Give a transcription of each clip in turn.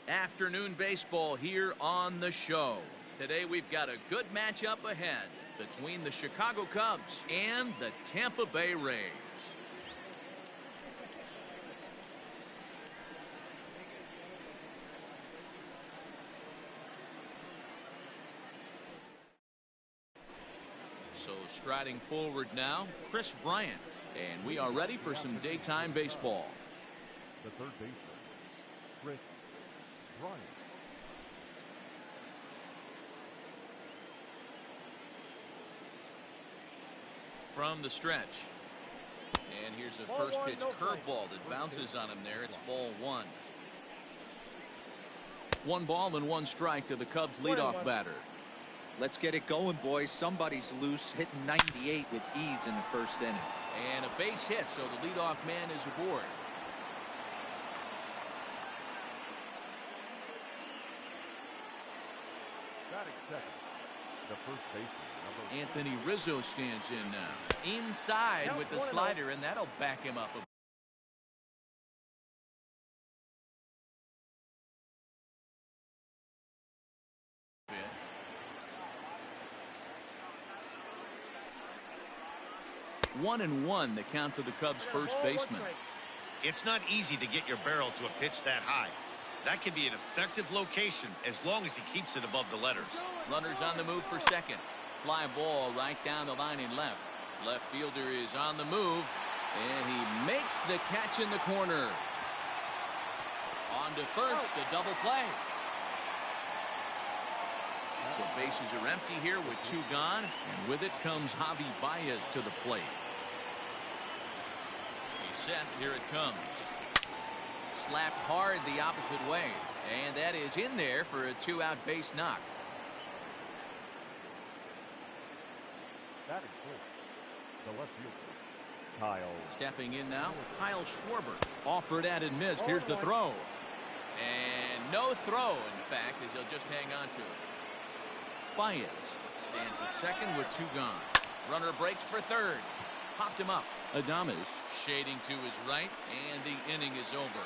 Afternoon baseball here on the show. Today we've got a good matchup ahead between the Chicago Cubs and the Tampa Bay Rays. So striding forward now, Chris Bryant, and we are ready for some daytime baseball. The third baseman, Chris Bryant. From the stretch. And here's a first pitch curveball that bounces on him there. It's ball one. 1 ball and 1 strike to the Cubs leadoff batter. Let's get it going, boys. Somebody's loose, hitting 98 with ease in the first inning. And a base hit, so the leadoff man is aboard. Batting second, the first baseman, Anthony Rizzo stands in now. Inside with the slider, and that'll back him up a bit. One and one, the count to the Cubs' first baseman. It's not easy to get your barrel to a pitch that high. That can be an effective location as long as he keeps it above the letters. Runners on the move for second. Fly ball right down the line in left. Left fielder is on the move, and he makes the catch in the corner. On to first, a double play. So bases are empty here with 2 gone, and with it comes Javi Baez to the plate. He's set, here it comes. Slapped hard the opposite way, and that is in there for a 2-out base knock. batting fourth, the left fielder, Kyle. Stepping in now, Kyle Schwarber. Offered at and missed. Here's the throw. And no throw, in fact, as he'll just hang on to it. Baez stands at second with 2 gone. Runner breaks for third. Popped him up. Adames shading to his right, and the inning is over.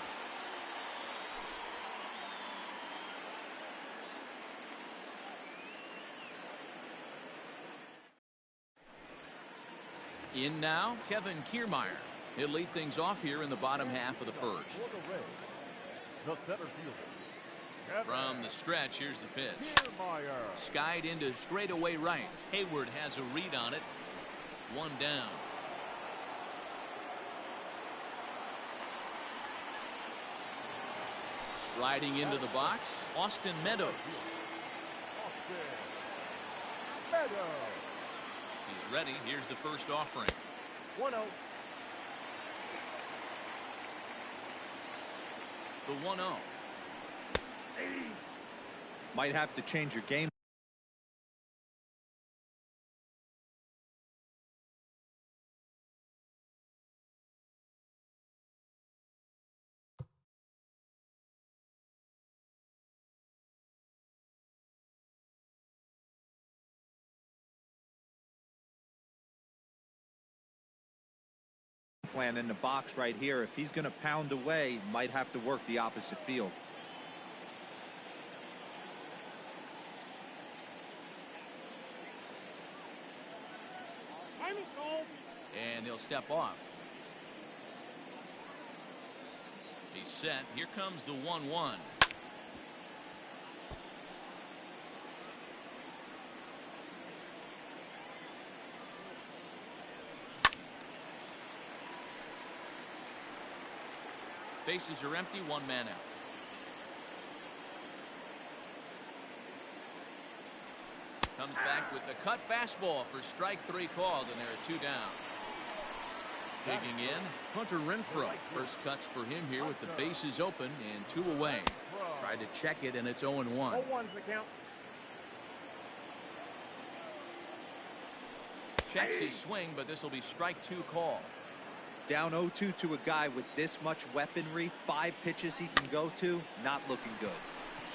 In now, Kevin Kiermaier. He'll lead things off here in the bottom half of the first. The center fielder. From the stretch, here's the pitch. Skied into straightaway right. Hayward has a read on it. 1 down. Striding into the box, Austin Meadows. He's ready. Here's the first offering. 1-0. The 1-0. Might have to change your game. Plan in the box right here. If he's going to pound away, might have to work the opposite field. And he'll step off. He's set. Here comes the 1-1. Bases are empty, 1 man out. Comes back with the cut fastball for strike 3 called, and there are 2 down. Digging in, Hunter Renfroe. First cuts for him here with the bases open and 2 away. Tried to check it, and it's 0-1. 0-1's the count. Checks his swing, but this will be strike 2 call. Down 0-2 to a guy with this much weaponry, 5 pitches he can go to, not looking good.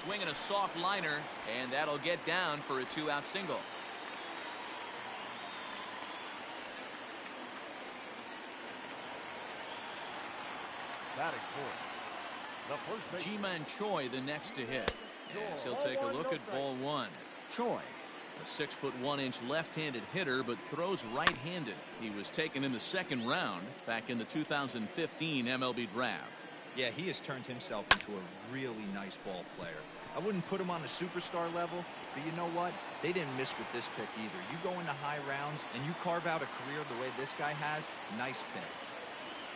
Swinging a soft liner, and that'll get down for a 2-out single. Batting fourth, The first base. Ji-Man Choi the next to hit. Yes, he'll take a look at ball one. Choi, a 6'1" left-handed hitter, but throws right-handed. He was taken in the second round back in the 2015 MLB draft. Yeah, he has turned himself into a really nice ball player. I wouldn't put him on a superstar level, but you know what? They didn't miss with this pick either. You go into high rounds and you carve out a career the way this guy has, nice pick.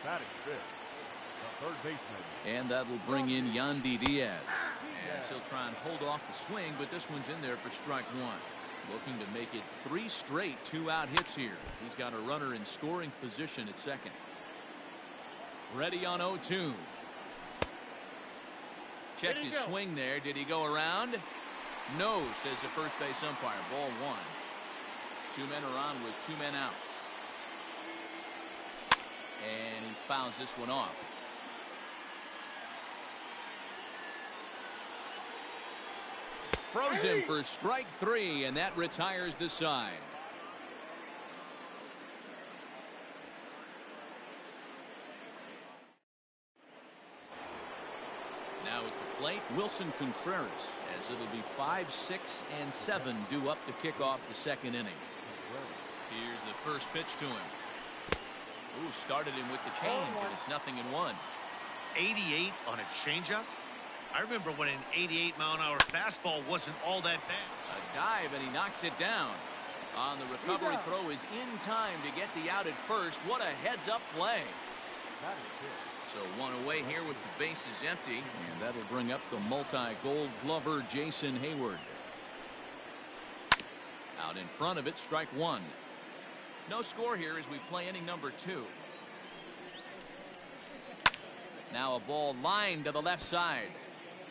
Batting fifth, the third baseman. And that will bring in Yandy Diaz. And he'll try and hold off the swing, but this one's in there for strike one. Looking to make it 3 straight 2-out hits here. He's got a runner in scoring position at second. Ready on 0-2. Checked his swing there. Did he go around? No, says the first base umpire. Ball one. 2 men are on with 2 men out. And he fouls this one off. Froze him for strike 3, and that retires the side. Now at the plate, Wilson Contreras, as it'll be 5, 6, and 7 due up to kick off the second inning. Here's the first pitch to him. Ooh, started him with the change, and it's 0-1. 88 on a changeup? I remember when an 88-mile-an-hour fastball wasn't all that bad. A dive, and he knocks it down. On the recovery throw is in time to get the out at first. What a heads-up play. So one away here with the bases empty, and that'll bring up the multi-gold glover Jason Hayward. Out in front of it, strike one. No score here as we play inning number 2. Now a ball lined to the left side,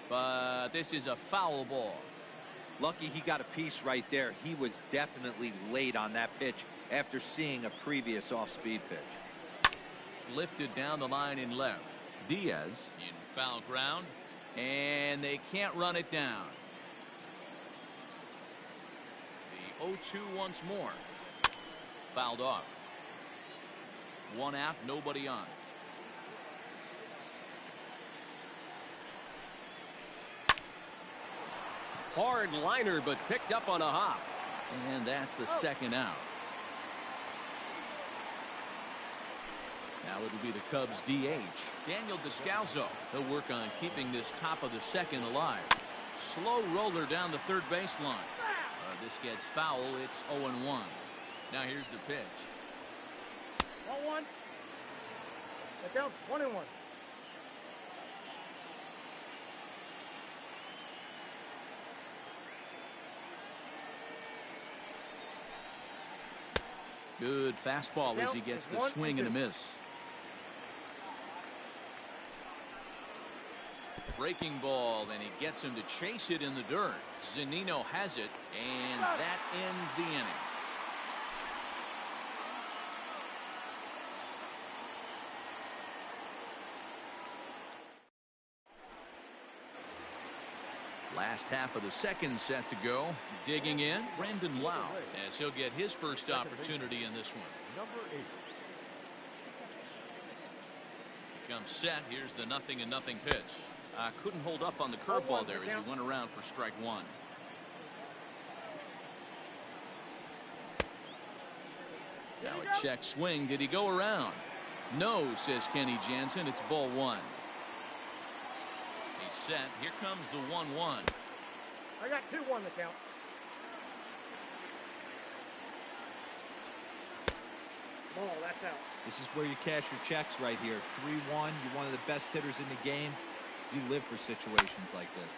but this is a foul ball. Lucky he got a piece right there. He was definitely late on that pitch after seeing a previous off-speed pitch. Lifted down the line in left. Diaz in foul ground, and they can't run it down. The 0-2 once more. Fouled off. 1 out, nobody on. Hard liner, but picked up on a hop. And that's the second out. Now it'll be the Cubs DH, Daniel Descalso. He'll work on keeping this top of the second alive. Slow roller down the third baseline. This gets foul. It's 0-1. Now here's the pitch. 1-1. The count 1-1. Good fastball as he gets the swing and a miss. Breaking ball, and he gets him to chase it in the dirt. Zunino has it, and that ends the inning. Last half of the second set to go. Digging in, Brandon Lau, as he'll get his first opportunity in this one. Number 8. Becomes set. Here's the 0-0 pitch. Couldn't hold up on the curveball there as he went around for strike one. Now a check swing. Did he go around? No, says Kenny Jansen. It's ball one. He's set. Here comes the 1-1. I got 2-1 the count. Ball, that's out. This is where you cash your checks right here. 3-1. You're one of the best hitters in the game. You live for situations like this.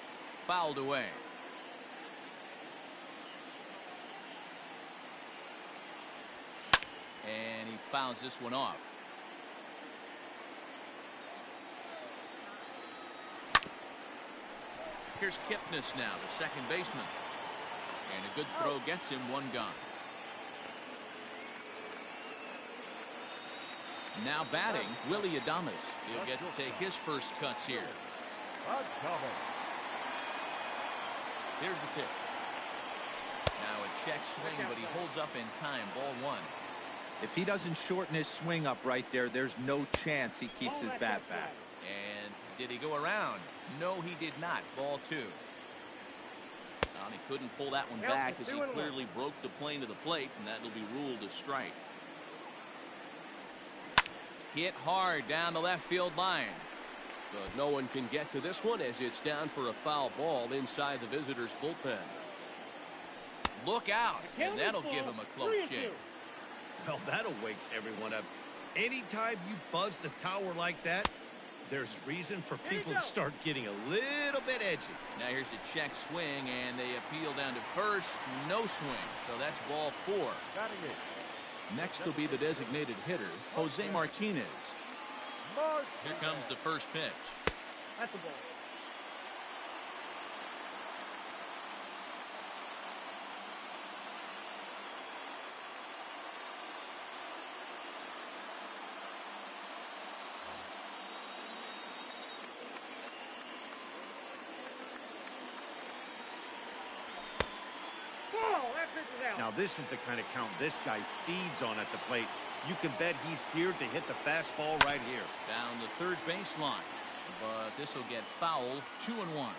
Fouled away. And he fouls this one off. Here's Kipnis now, the second baseman. And a good throw gets him one gone. Now batting, Willie Adames. He'll get to take his first cuts here. Here's the pitch. Now a check swing, but he holds up in time. Ball one. If he doesn't shorten his swing up right there, there's no chance he keeps his bat back. And did he go around? No, he did not. Ball 2. He couldn't pull that one back as he clearly broke the plane to the plate, and that will be ruled a strike. Hit hard down the left field line. But no one can get to this one as it's down for a foul ball inside the visitors' bullpen. Look out, and that'll give him a close shave. Well, that'll wake everyone up. Anytime you buzz the tower like that, there's reason for people to start getting a little bit edgy. Now here's a check swing, and they appeal down to first. No swing, so that's ball 4. Next will be the designated hitter, Jose Martinez. Here comes the first pitch. That's the ball. Now this is the kind of count this guy feeds on at the plate. You can bet he's here to hit the fastball right here. Down the third baseline, but this will get foul. 2-1.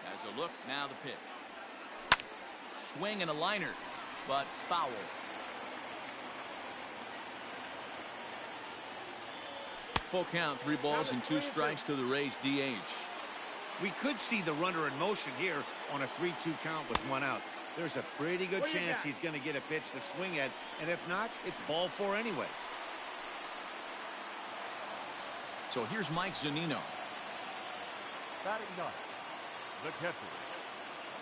Has a look, now the pitch. Swing and a liner, but foul. Full count, 3 balls and 2 strikes to the Rays DH. We could see the runner in motion here on a 3-2 count with 1 out. There's a pretty good chance he's going to get a pitch to swing at, and if not, it's ball 4 anyways. So here's Mike Zunino. Batting 9, the catcher,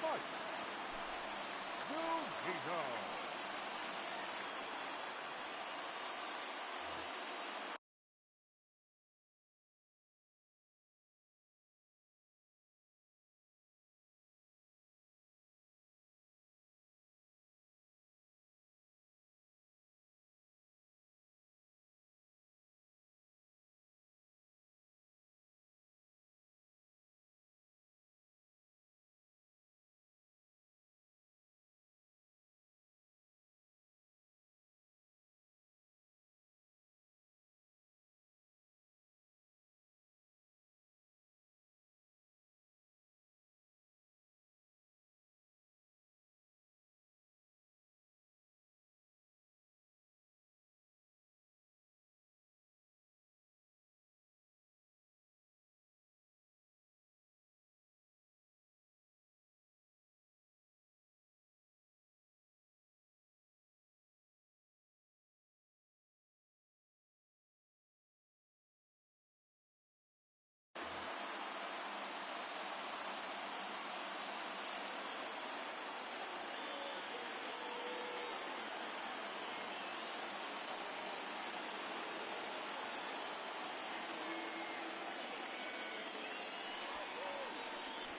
Mike Zunino.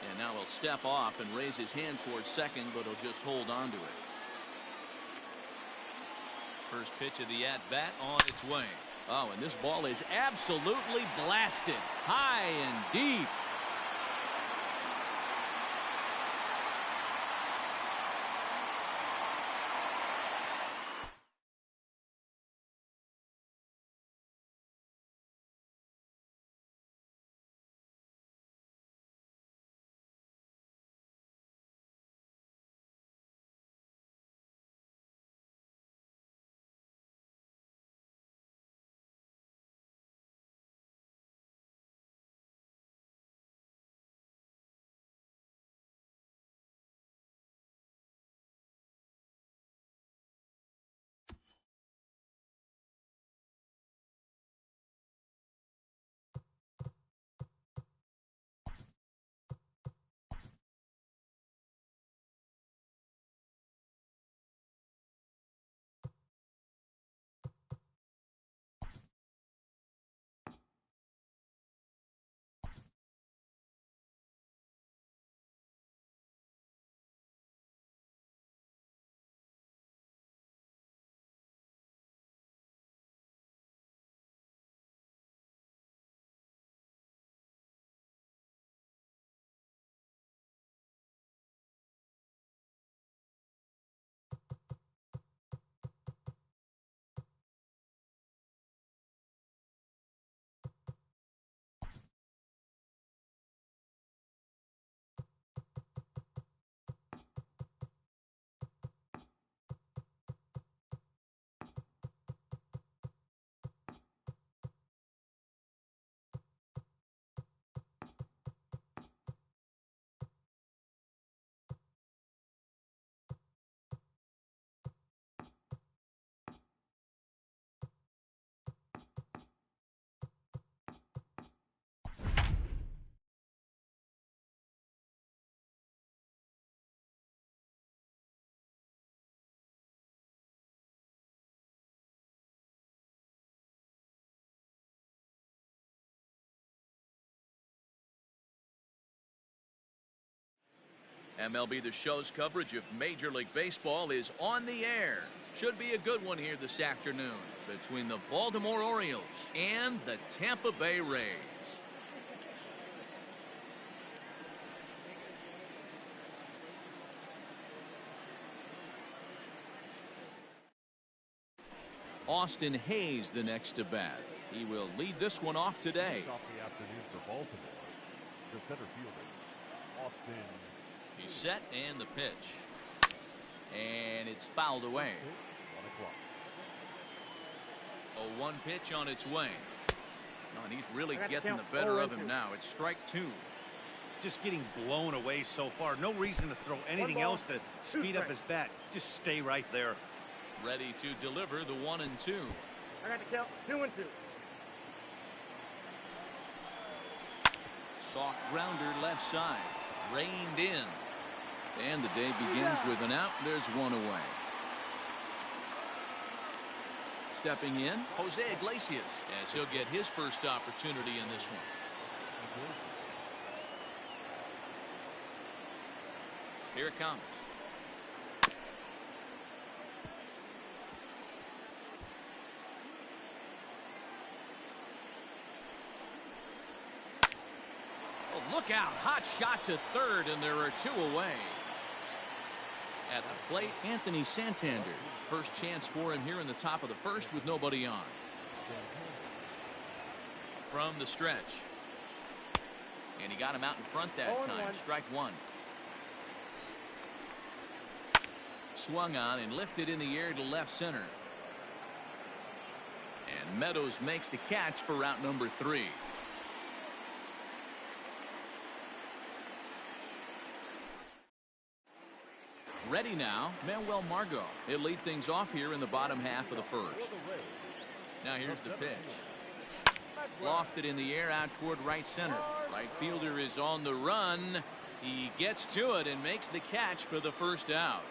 And now he'll step off and raise his hand towards second, but he'll just hold on to it. First pitch of the at-bat on its way. Oh, and this ball is absolutely blasted high and deep. MLB The Show's coverage of Major League Baseball is on the air. Should be a good one here this afternoon between the Baltimore Orioles and the Tampa Bay Rays. Austin Hayes the next to bat. He will lead this one off today. Off the afternoon for Baltimore. The center fielder, Austin. He's set and the pitch. And it's fouled away. 0-1 pitch on its way. Oh, and he's really getting the better of him now. It's strike two. Just getting blown away so far. No reason to throw anything else to speed up his bat. Just stay right there. Ready to deliver the 1-2. I got to count 2-2. Soft grounder left side. Reined in. And the day begins with an out. There's one away. Stepping in, Jose Iglesias, as he'll get his first opportunity in this one. Here it comes. Oh, look out. Hot shot to third, and there are two away. At the plate, Anthony Santander. First chance for him here in the top of the first with nobody on. From the stretch. And he got him out in front that time. Strike one. Swung on and lifted in the air to left center. And Meadows makes the catch for route number 3. Ready now, Manuel Margot. He'll lead things off here in the bottom half of the first. Now here's the pitch. Lofted in the air out toward right center. Right fielder is on the run. He gets to it and makes the catch for the first out.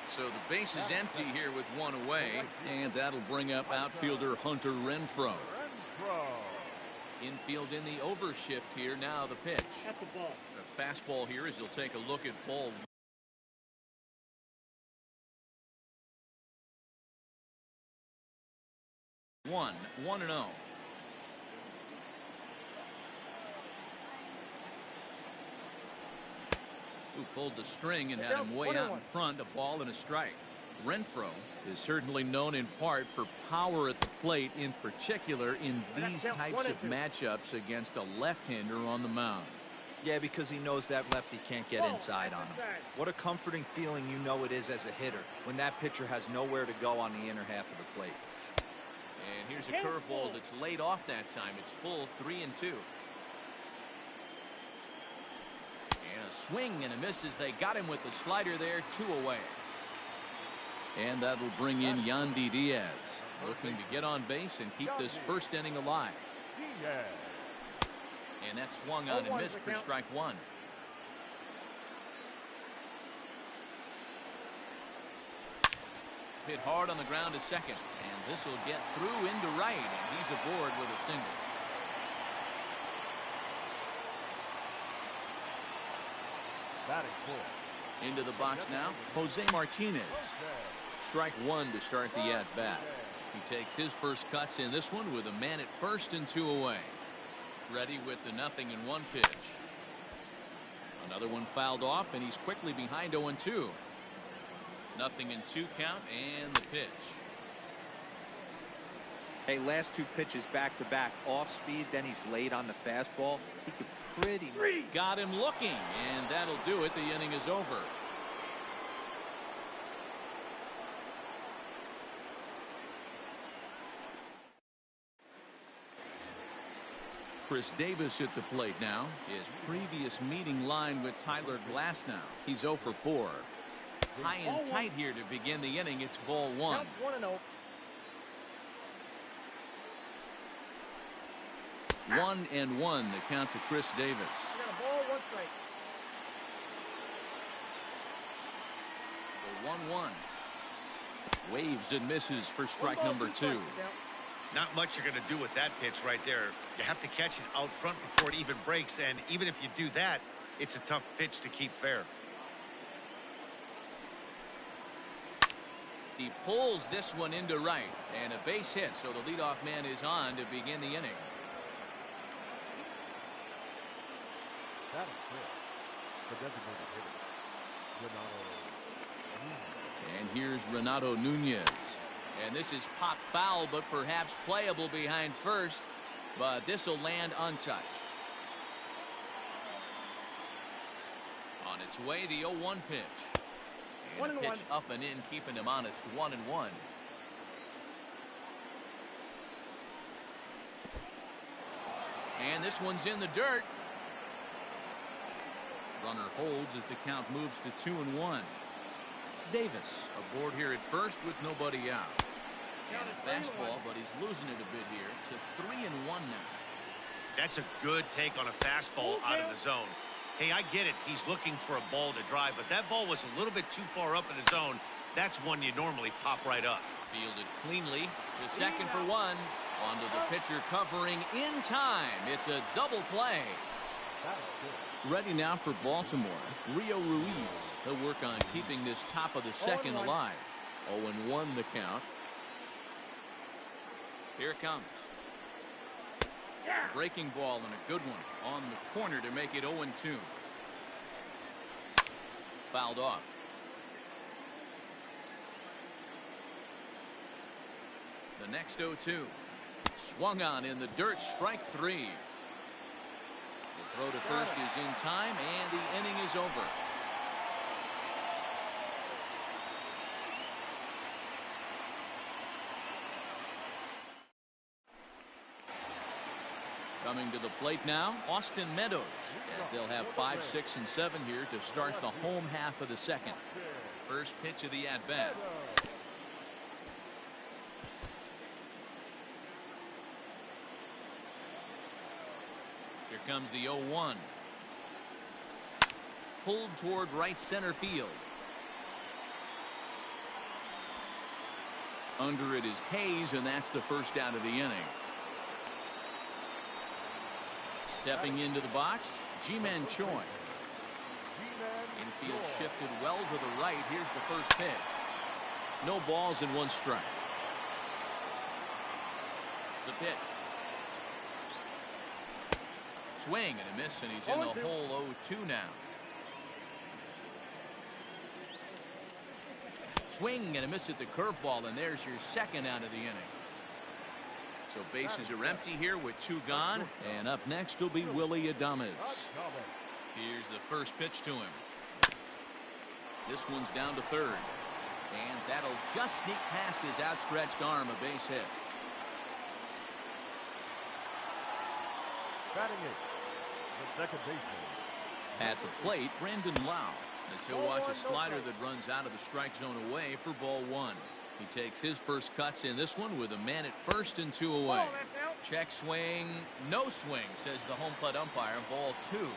So the base is empty here with one away. And that'll bring up outfielder Hunter Renfroe. Infield in the overshift here. Now the pitch. A fastball here as he'll take a look at ball. One 1-0. Who pulled the string and had him way out in front, a ball and a strike. Renfroe is certainly known in part for power at the plate, in particular in these types of matchups against a left-hander on the mound. Yeah, because he knows that lefty can't get inside on him. What a comforting feeling you know it is as a hitter when that pitcher has nowhere to go on the inner half of the plate. And here's a curveball that's laid off that time. It's full 3-2. And a swing and a miss as they got him with the slider there. 2 away. And that'll bring in Yandy Diaz, looking to get on base and keep this first inning alive. And that swung on and missed for strike one. Hit hard on the ground to second. And this will get through into right. And he's aboard with a single. Batting full. Into the box now, Jose Martinez. Strike one to start the at-bat. He takes his first cuts in this one with a man at first and 2 away. Ready with the 0-1 pitch. Another one fouled off, and he's quickly behind 0-2. 0-2 count and the pitch. Hey, last 2 pitches back-to-back, off speed, then he's late on the fastball. He could pretty much... Got him looking, and that'll do it. The inning is over. Chris Davis at the plate now. His previous meeting line with Tyler Glasnow. He's 0 for 4. High and tight here to begin the inning. It's ball 1. 1-1 the count to Chris Davis. 1-1. Waves and misses for strike number 2. Not much you're going to do with that pitch right there. You have to catch it out front before it even breaks, and even if you do that, it's a tough pitch to keep fair. He pulls this one into right, and a base hit, so the leadoff man is on to begin the inning. That is good. The designated hitter, Renato. And here's Renato Nunez. And this is pop foul, but perhaps playable behind first. But this will land untouched. On its way, the 0-1 pitch. And a pitch up and in, keeping him honest, 1-1. And this one's in the dirt. Runner holds as the count moves to 2-1. Davis aboard here at first with nobody out. And a fastball, but he's losing it a bit here to 3-1 now. That's a good take on a fastball out of the zone. Hey, I get it. He's looking for a ball to drive, but that ball was a little bit too far up in the zone. That's one you normally pop right up. Fielded cleanly to second for one. Onto the pitcher covering in time. It's a double play. Ready now for Baltimore. Rio Ruiz. He'll work on keeping this top of the second alive. 0-1 the count. Here it comes. Breaking ball and a good one on the corner to make it 0-2. Fouled off. The next 0-2. Swung on in the dirt, strike 3. The throw to first is in time, and the inning is over. Coming to the plate now, Austin Meadows, as they'll have 5, 6, and 7 here to start the home half of the second. First pitch of the at-bat. Here comes the 0-1. Pulled toward right center field. Under it is Hayes, and that's the first out of the inning. Stepping into the box, Ji-Man Choi. Infield shifted well to the right. Here's the first pitch. No balls and 1 strike. The pitch. Swing and a miss, and he's in the hole 0-2 now. Swing and a miss at the curveball, and there's your second out of the inning. So bases are empty here with 2 gone, and up next will be Willy Adames. Here's the first pitch to him. This one's down to third, and that'll just sneak past his outstretched arm, a base hit. Batting it, the second baseman. At the plate, Brandon Lau, as he'll watch a slider that runs out of the strike zone away for ball 1. He takes his first cuts in this one with a man at first and 2 away. Check swing, no swing, says the home plate umpire. Ball 2.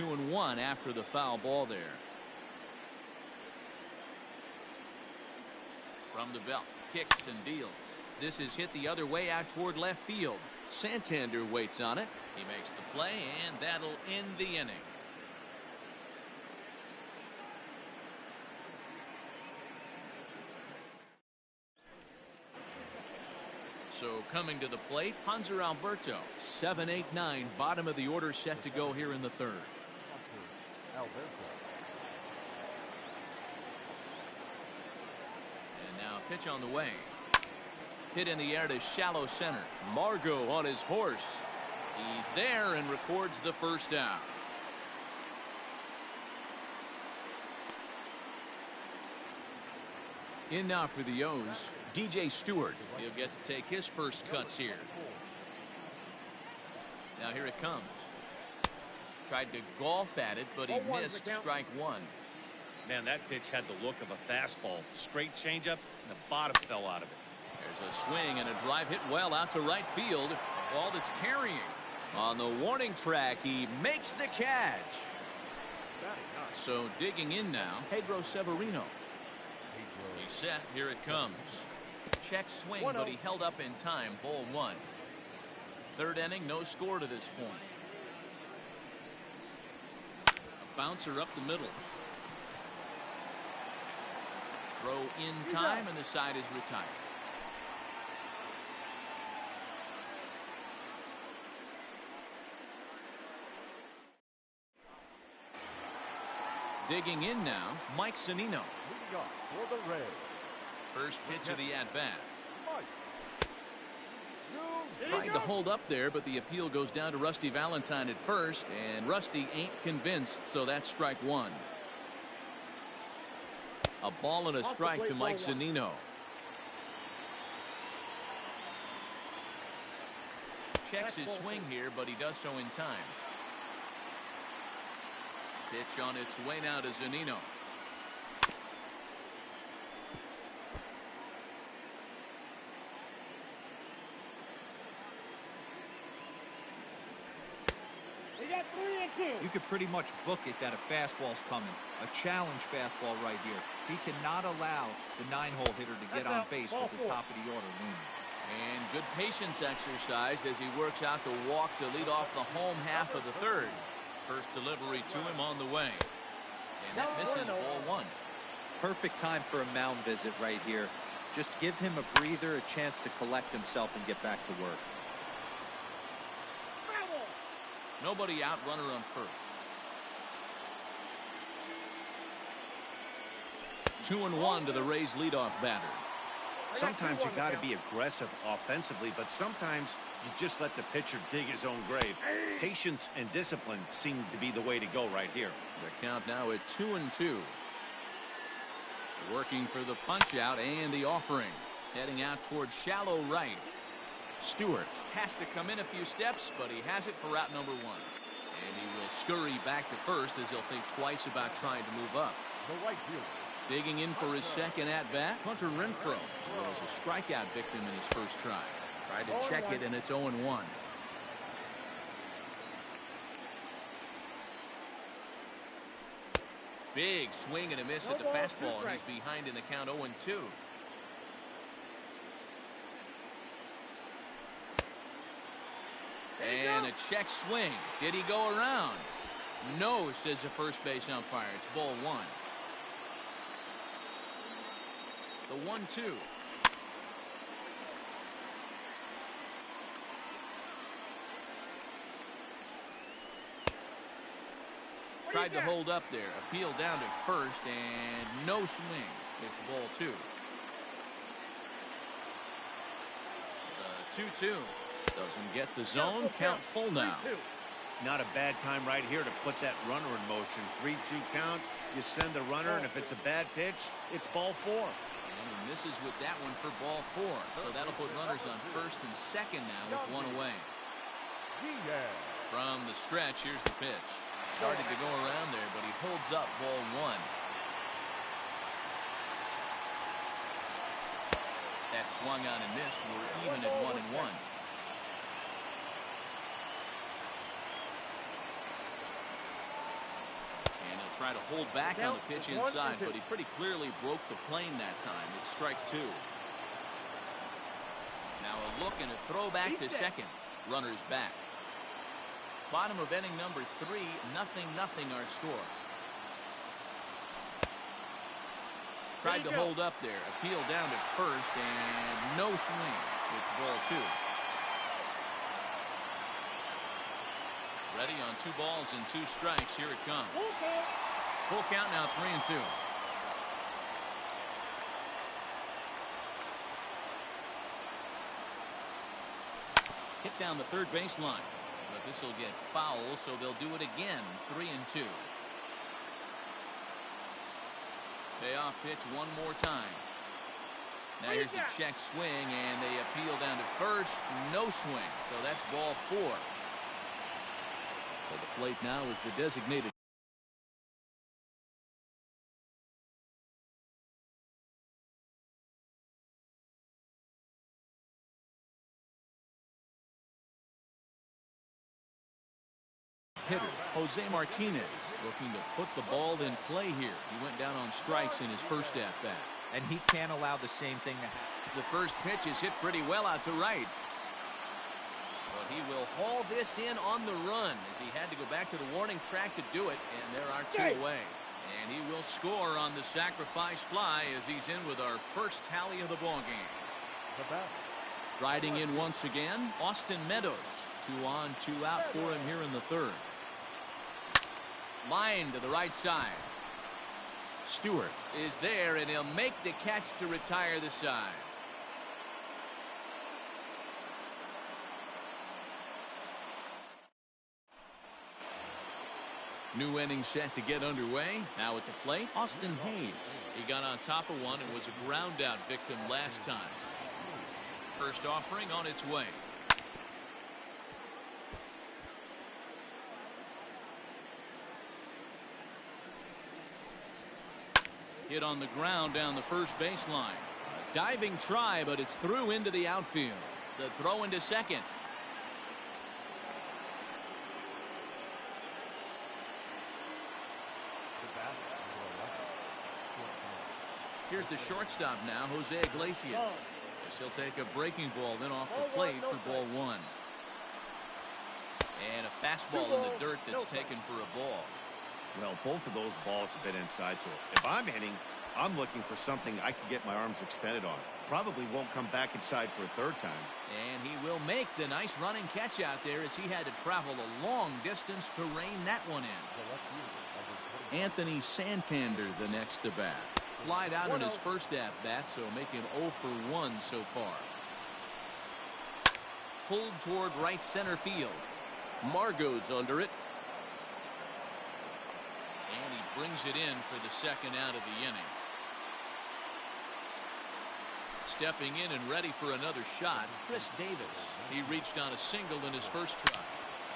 2-1 after the foul ball there. From the belt, kicks and deals. This is hit the other way out toward left field. Santander waits on it. He makes the play, and that'll end the inning. So coming to the plate, Hanser Alberto, 7, 8, 9, bottom of the order, set to go here in the third. And now pitch on the way. Hit in the air to shallow center. Margot on his horse. He's there and records the first out. In now for the O's, DJ Stewart. He'll get to take his first cuts here. Now here it comes. Tried to golf at it, but he missed strike 1. Man, that pitch had the look of a fastball. Straight changeup, and the bottom fell out of it. There's a swing and a drive hit well out to right field. A ball that's tarrying. On the warning track, he makes the catch. So digging in now, Pedro Severino. He's set. Here it comes. Check swing, but he held up in time. Ball 1. Third inning, no score to this point. A bouncer up the middle. Throw in time, and the side is retired. Digging in now, Mike Zunino. Leading off for the Rays. First pitch of the at-bat. Mike. Tried to hold up there, but the appeal goes down to Rusty Valentine at first, and Rusty ain't convinced, so that's strike 1. A ball and a strike to Mike Zunino. Checks his swing here, but he does so in time. Pitch on its way now to Zunino. You could pretty much book it that a fastball's coming. A challenge fastball right here. He cannot allow the 9-hole hitter to get on base with the top of the order looming. And good patience exercised as he works out the walk to lead off the home half of the third. First delivery to him on the way. And that misses ball 1. Perfect time for a mound visit right here. Just give him a breather, a chance to collect himself and get back to work. Nobody out, runner on first. 2-1 to the Rays leadoff batter. Sometimes you got to be aggressive offensively, but sometimes you just let the pitcher dig his own grave. Patience and discipline seem to be the way to go right here. The count now at 2-2. Working for the punch out and the offering. Heading out towards shallow right. Stewart has to come in a few steps, but he has it for route number 1. And he will scurry back to first as he'll think twice about trying to move up. The right fielder. Digging in for his second at-bat, Hunter Renfroe was a strikeout victim in his first try. Tried to check it, and it's 0-1. Big swing and a miss at the fastball, and he's behind in the count 0-2. And a check swing. Did he go around? No, says the first base umpire. It's ball 1. The 1-2. Tried to hold up there. Appeal down to first and no swing. It's ball 2. The 2-2. Doesn't get the zone. Count full now. Not a bad time right here to put that runner in motion. 3-2 count. You send the runner, and if it's a bad pitch, it's ball 4. And he misses with that one for ball 4. So that'll put runners on first and second now with 1 away. From the stretch, here's the pitch. Started to go around there, but he holds up ball 1. That swung on and missed. We're even at 1-1. And he'll try to hold back on the pitch inside, but he pretty clearly broke the plane that time. It's strike 2. Now a look and a throw back to second. Runners back. Bottom of inning number 3, 0-0 our score. Tried to hold up there. Appeal down to first and no swing. It's ball 2. Ready on 2 balls and 2 strikes. Here it comes. Full count now, 3-2. Hit down the third baseline. But this will get foul, so they'll do it again. 3-2. Payoff pitch one more time. Now here's a check swing, and they appeal down to first. No swing, so that's ball 4. So the plate now is the designated. Hitter Jose Martinez looking to put the ball in play here. He went down on strikes in his first at bat. And he can't allow the same thing to happen. the first pitch is hit pretty well out to right. But he will haul this in on the run as he had to go back to the warning track to do it, and there are two away. And he will score on the sacrifice fly as he's in with our first tally of the ball game. Riding in once again, Austin Meadows. 2 on, 2 out for him here in the third. Line to the right side. Stewart is there, and he'll make the catch to retire the side. New inning set to get underway. Now at the plate, Austin Hayes. He got on top of one and was a ground out victim last time. First offering on its way. Hit on the ground down the first baseline. A diving try, but it's through into the outfield. The throw into second. Here's the shortstop now, Jose Iglesias. Guess he'll take a breaking ball then off the plate for ball 1. And a fastball in the dirt that's taken for a ball. Well, both of those balls have been inside, so if I'm hitting, I'm looking for something I can get my arms extended on. Probably won't come back inside for a third time. And he will make the nice running catch out there as he had to travel a long distance to rein that one in. Anthony Santander the next to bat. Flied out on his first at-bat, so make him 0 for 1 so far. Pulled toward right center field. Margot's under it. And he brings it in for the second out of the inning. Stepping in and ready for another shot, Chris Davis. He reached on a single in his first try.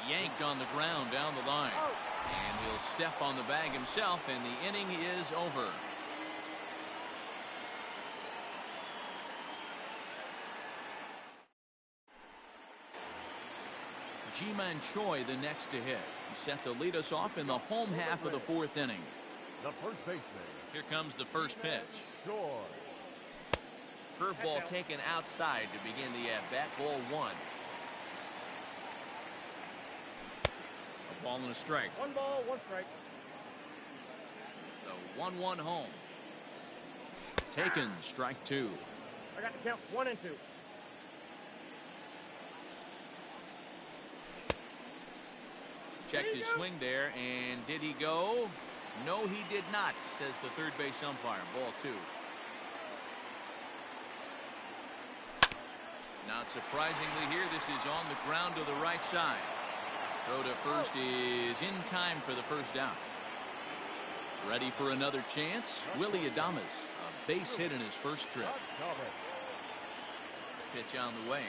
Yanked on the ground down the line. And he'll step on the bag himself, and the inning is over. Ji-Man Choi the next to hit. He's set to lead us off in the home half of the 4th inning. The first baseman. Here comes the first pitch. Choi. Curveball taken outside to begin the at-bat. Ball 1. A ball and a strike. 1 ball, 1 strike. The 1-1 home. Taken, strike 2. I got the count 1 and 2. Checked his swing there, and did he go? No, he did not, says the third base umpire. Ball 2. Not surprisingly here, this is on the ground to the right side. Throw to first is in time for the first out. Ready for another chance? Willie Adames, a base hit in his first trip. Pitch on the way.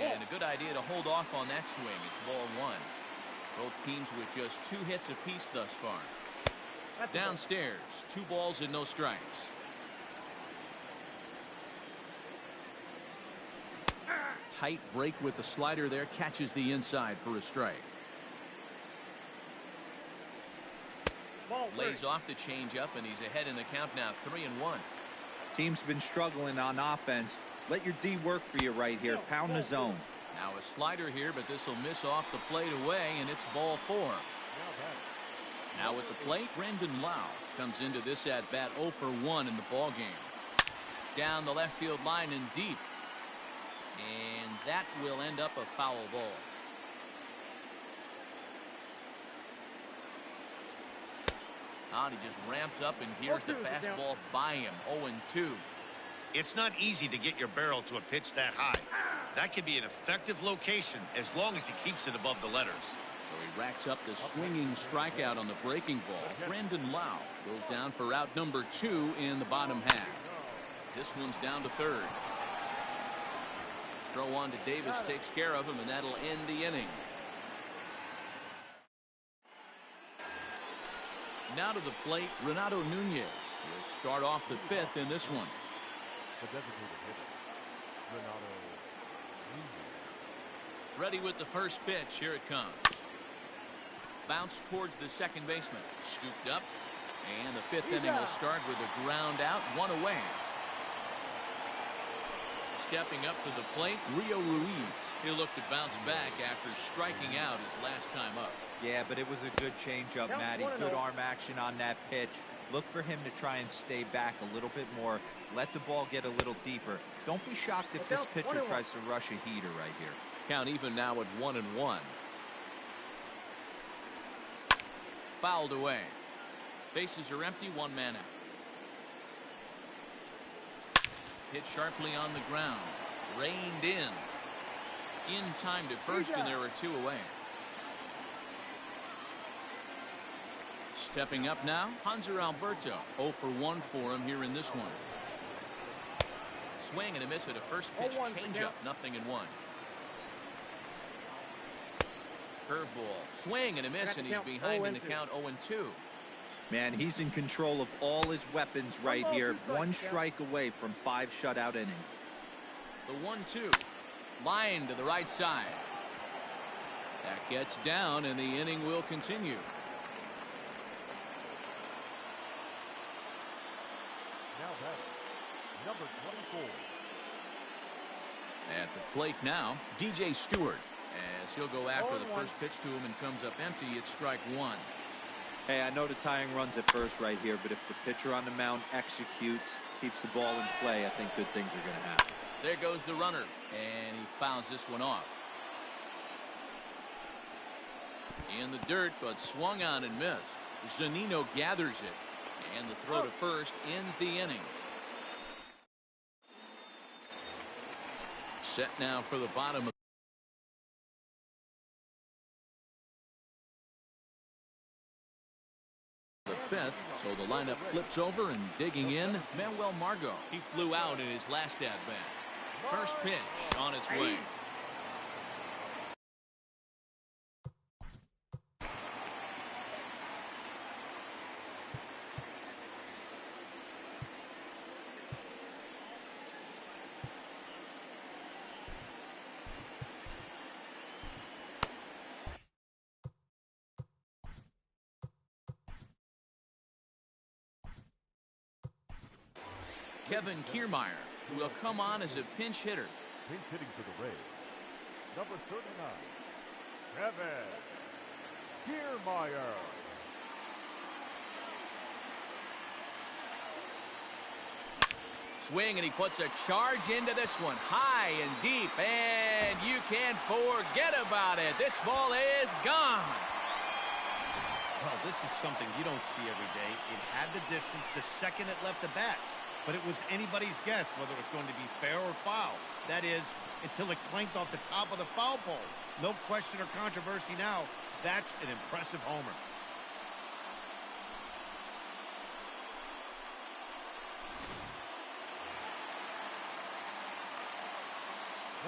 And a good idea to hold off on that swing. It's ball 1. Both teams with just 2 hits apiece thus far. Downstairs, 2 balls and no strikes. Tight break with the slider there, catches the inside for a strike. Lays off the changeup, and he's ahead in the count now, 3-1. Team's been struggling on offense. Let your D work for you right here. Pound the zone. Now a slider here, but this will miss off the plate away, and it's ball 4. Now at the plate, Brandon Lau comes into this at-bat 0 for 1 in the ball game. Down the left field line and deep. And that will end up a foul ball. He just ramps up, and here's the fastball by him. 0-2. It's not easy to get your barrel to a pitch that high. That can be an effective location as long as he keeps it above the letters. So he racks up the swinging strikeout on the breaking ball. Brandon Lau goes down for out number 2 in the bottom half. This one's down to third. Throw on to Davis takes care of him, and that'll end the inning. Now to the plate, Renato Nunez will start off the 5th in this one. The designated hitter, Renato Nunez. Ready with the first pitch. Here it comes. Bounce towards the second baseman. Scooped up. And the 5th inning will start with a ground out, 1 away. Stepping up to the plate, Rio Ruiz. He'll look to bounce back after striking out his last time up. Yeah, but it was a good changeup, Matty. Good arm action on that pitch. Look for him to try and stay back a little bit more. Let the ball get a little deeper. Don't be shocked if this pitcher tries to rush a heater right here. Count even now at 1-1. Fouled away. Bases are empty, one man out. Hit sharply on the ground. Reined in. In time to first, and there are two away. Stepping up now, Hanser Alberto. 0 for 1 for him here in this one. Swing and a miss at a first pitch changeup. 0-1. Curveball. Swing and a miss, and he's behind in the count 0-2. Man, he's in control of all his weapons right here. One strike away from 5 shutout innings. The 1-2. Line to the right side. That gets down, and the inning will continue. Now batting, number 24. At the plate now, DJ Stewart. As he'll go after the first pitch to him and comes up empty, it's strike one. Hey, I know the tying runs at first right here, but if the pitcher on the mound executes, keeps the ball in play, I think good things are going to happen. There goes the runner, and he fouls this one off. In the dirt, but swung on and missed. Zunino gathers it, and the throw to first ends the inning. Set now for the bottom of the fifth, so the lineup flips over, and digging in, Manuel Margot. He flew out in his last at-bat. First pitch on its way. Kevin Kiermaier will come on as a pinch hitter. Pinch hitting for the Rays, number 39, Kevin Kiermaier. Swing, and he puts a charge into this one, high and deep, and you can't forget about it. This ball is gone. Well, this is something you don't see every day. It had the distance the second it left the bat. But it was anybody's guess whether it was going to be fair or foul. That is, until it clanked off the top of the foul pole. No question or controversy now. That's an impressive homer.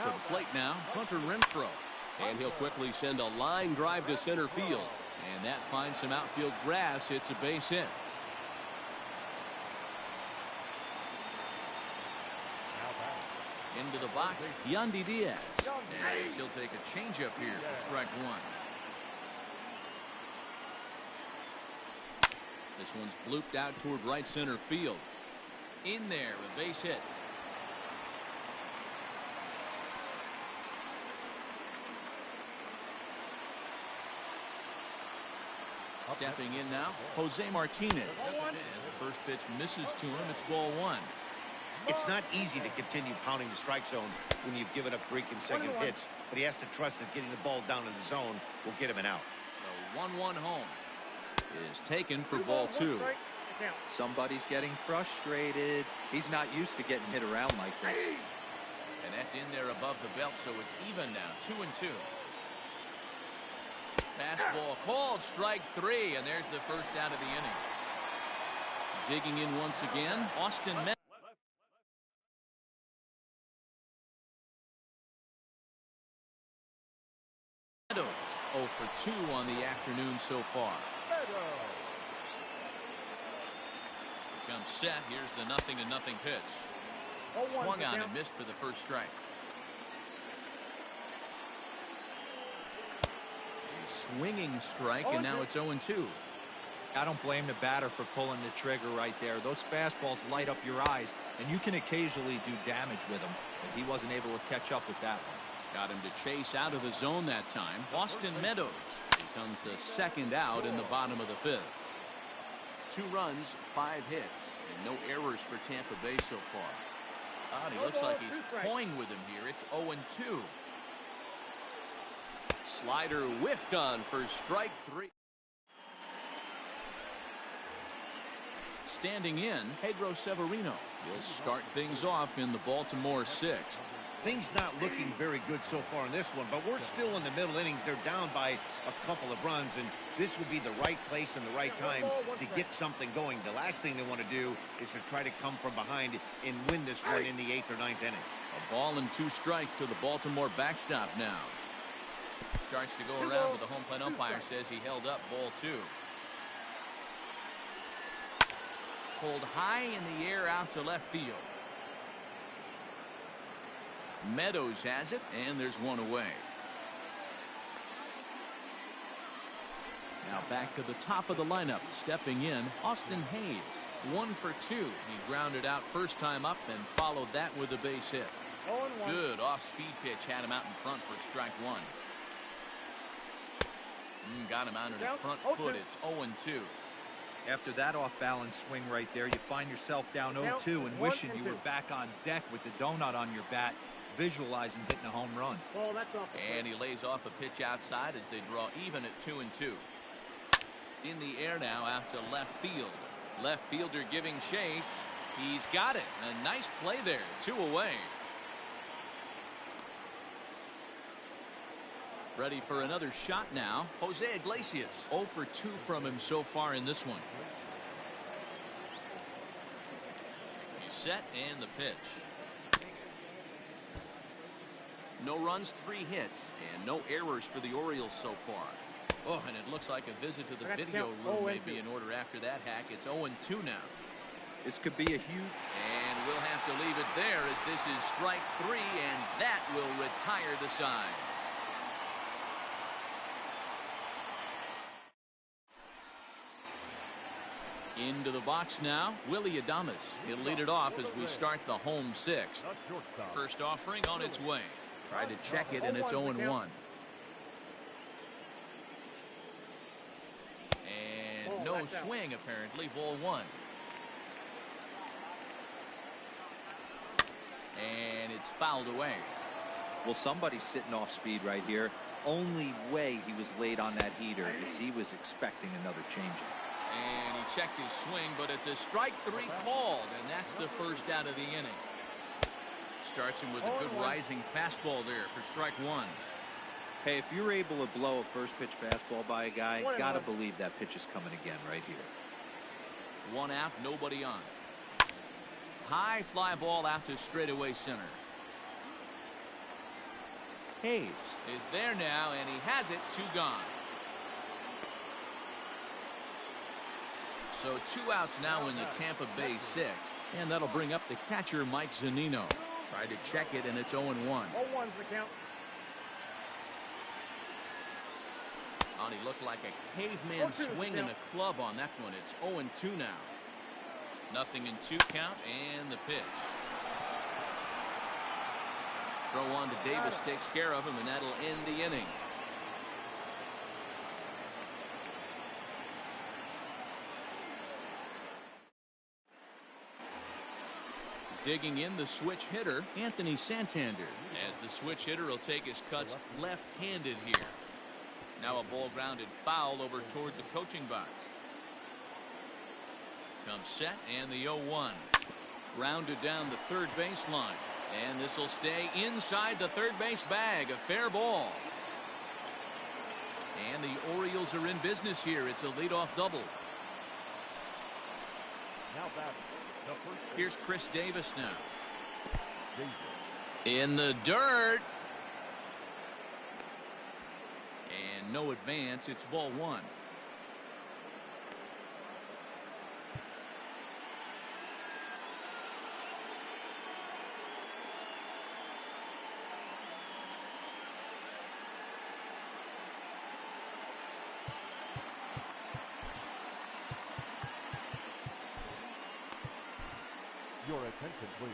To the plate now, Hunter Renfroe. And he'll quickly send a line drive to center field. And that finds some outfield grass. It's a base hit. Into the box, Yandy Diaz. As he'll take a changeup here for strike one. This one's blooped out toward right center field. In there, a base hit. Stepping in now, Jose Martinez. As the first pitch misses to him, it's ball one. It's not easy to continue pounding the strike zone when you've given up 3 consecutive hits, but he has to trust that getting the ball down in the zone will get him an out. The 1-1 home is taken for ball two. Somebody's getting frustrated. He's not used to getting hit around like this. And that's in there above the belt, so it's even now, 2-2. Fastball called, strike three, and there's the first out of the inning. Digging in once again, Austin Meadows. 0 for 2 on the afternoon so far. Comes set. Here's the 0-0 pitch. Swung on and missed for the first strike. A swinging strike, and now it's 0-2. I don't blame the batter for pulling the trigger right there. Those fastballs light up your eyes, and you can occasionally do damage with them, but he wasn't able to catch up with that one. Got him to chase out of the zone that time. Austin Meadows becomes the second out in the bottom of the fifth. 2 runs, 5 hits, and no errors for Tampa Bay so far. He looks like he's toying with him here. It's 0-2. Slider whiffed on for strike 3. Standing in, Pedro Severino. He'll start things off in the Baltimore 6th. Things not looking very good so far in this one, but we're still in the middle innings. They're down by a couple of runs, and this would be the right place and the right time to get something going. The last thing they want to do is to try to come from behind and win this one in the 8th or 9th inning. A ball and 2 strikes to the Baltimore backstop now. Starts to go around, but the home plate umpire says he held up ball 2. Pulled high in the air out to left field. Meadows has it, and there's one away. Now back to the top of the lineup. Stepping in, Austin Hayes. 1 for 2. He grounded out first time up and followed that with a base hit. Good off-speed pitch had him out in front for strike 1. Got him out on his front foot. It's 0-2. After that off-balance swing right there, you find yourself down 0-2 and wishing you were back on deck with the donut on your bat, visualizing hitting a home run. And he lays off a pitch outside as they draw even at 2-2. In the air now out to left field. Left fielder giving chase. He's got it. A nice play there. 2 away. Ready for another shot now. Jose Iglesias. 0 for 2 from him so far in this one. He's set and the pitch. No runs, 3 hits, and no errors for the Orioles so far. Oh, and it looks like a visit to the video room may be in order after that hack. It's 0-2 now. This could be a huge... And we'll have to leave it there as this is strike 3, and that will retire the side. Into the box now, Willie Adames. He'll lead it off as we start the home 6th. First offering on its way. Tried to check it, and it's 0-1. And no swing, apparently. Ball 1. And it's fouled away. Well, somebody's sitting off speed right here. Only way he was late on that heater is he was expecting another changeup. And he checked his swing, but it's a strike 3 called, and that's the first out of the inning. Starts him with a good rising fastball there for strike 1. Hey, if you're able to blow a first pitch fastball by a guy, gotta believe that pitch is coming again right here. 1 out, nobody on. High fly ball out to straightaway center. Hayes is there now, and he has it. 2 gone. So 2 outs now in the Tampa Bay 6th, and that'll bring up the catcher Mike Zunino. Tried to check it, and it's 0-1. 0-1's the count. He looked like a caveman swinging a club on that one. It's 0-2 now. Nothing in 2 count, and the pitch. Throw on to Davis takes care of him, and that'll end the inning. Digging in the switch hitter, Anthony Santander. As the switch hitter will take his cuts left-handed here. Now a ball grounded foul over toward the coaching box. Comes set, and the 0-1. Grounded down the third baseline. And this will stay inside the third base bag. A fair ball. And the Orioles are in business here. It's a leadoff double. Now back. Here's Chris Davis now. In the dirt. And no advance. It's ball 1. Your attention, please.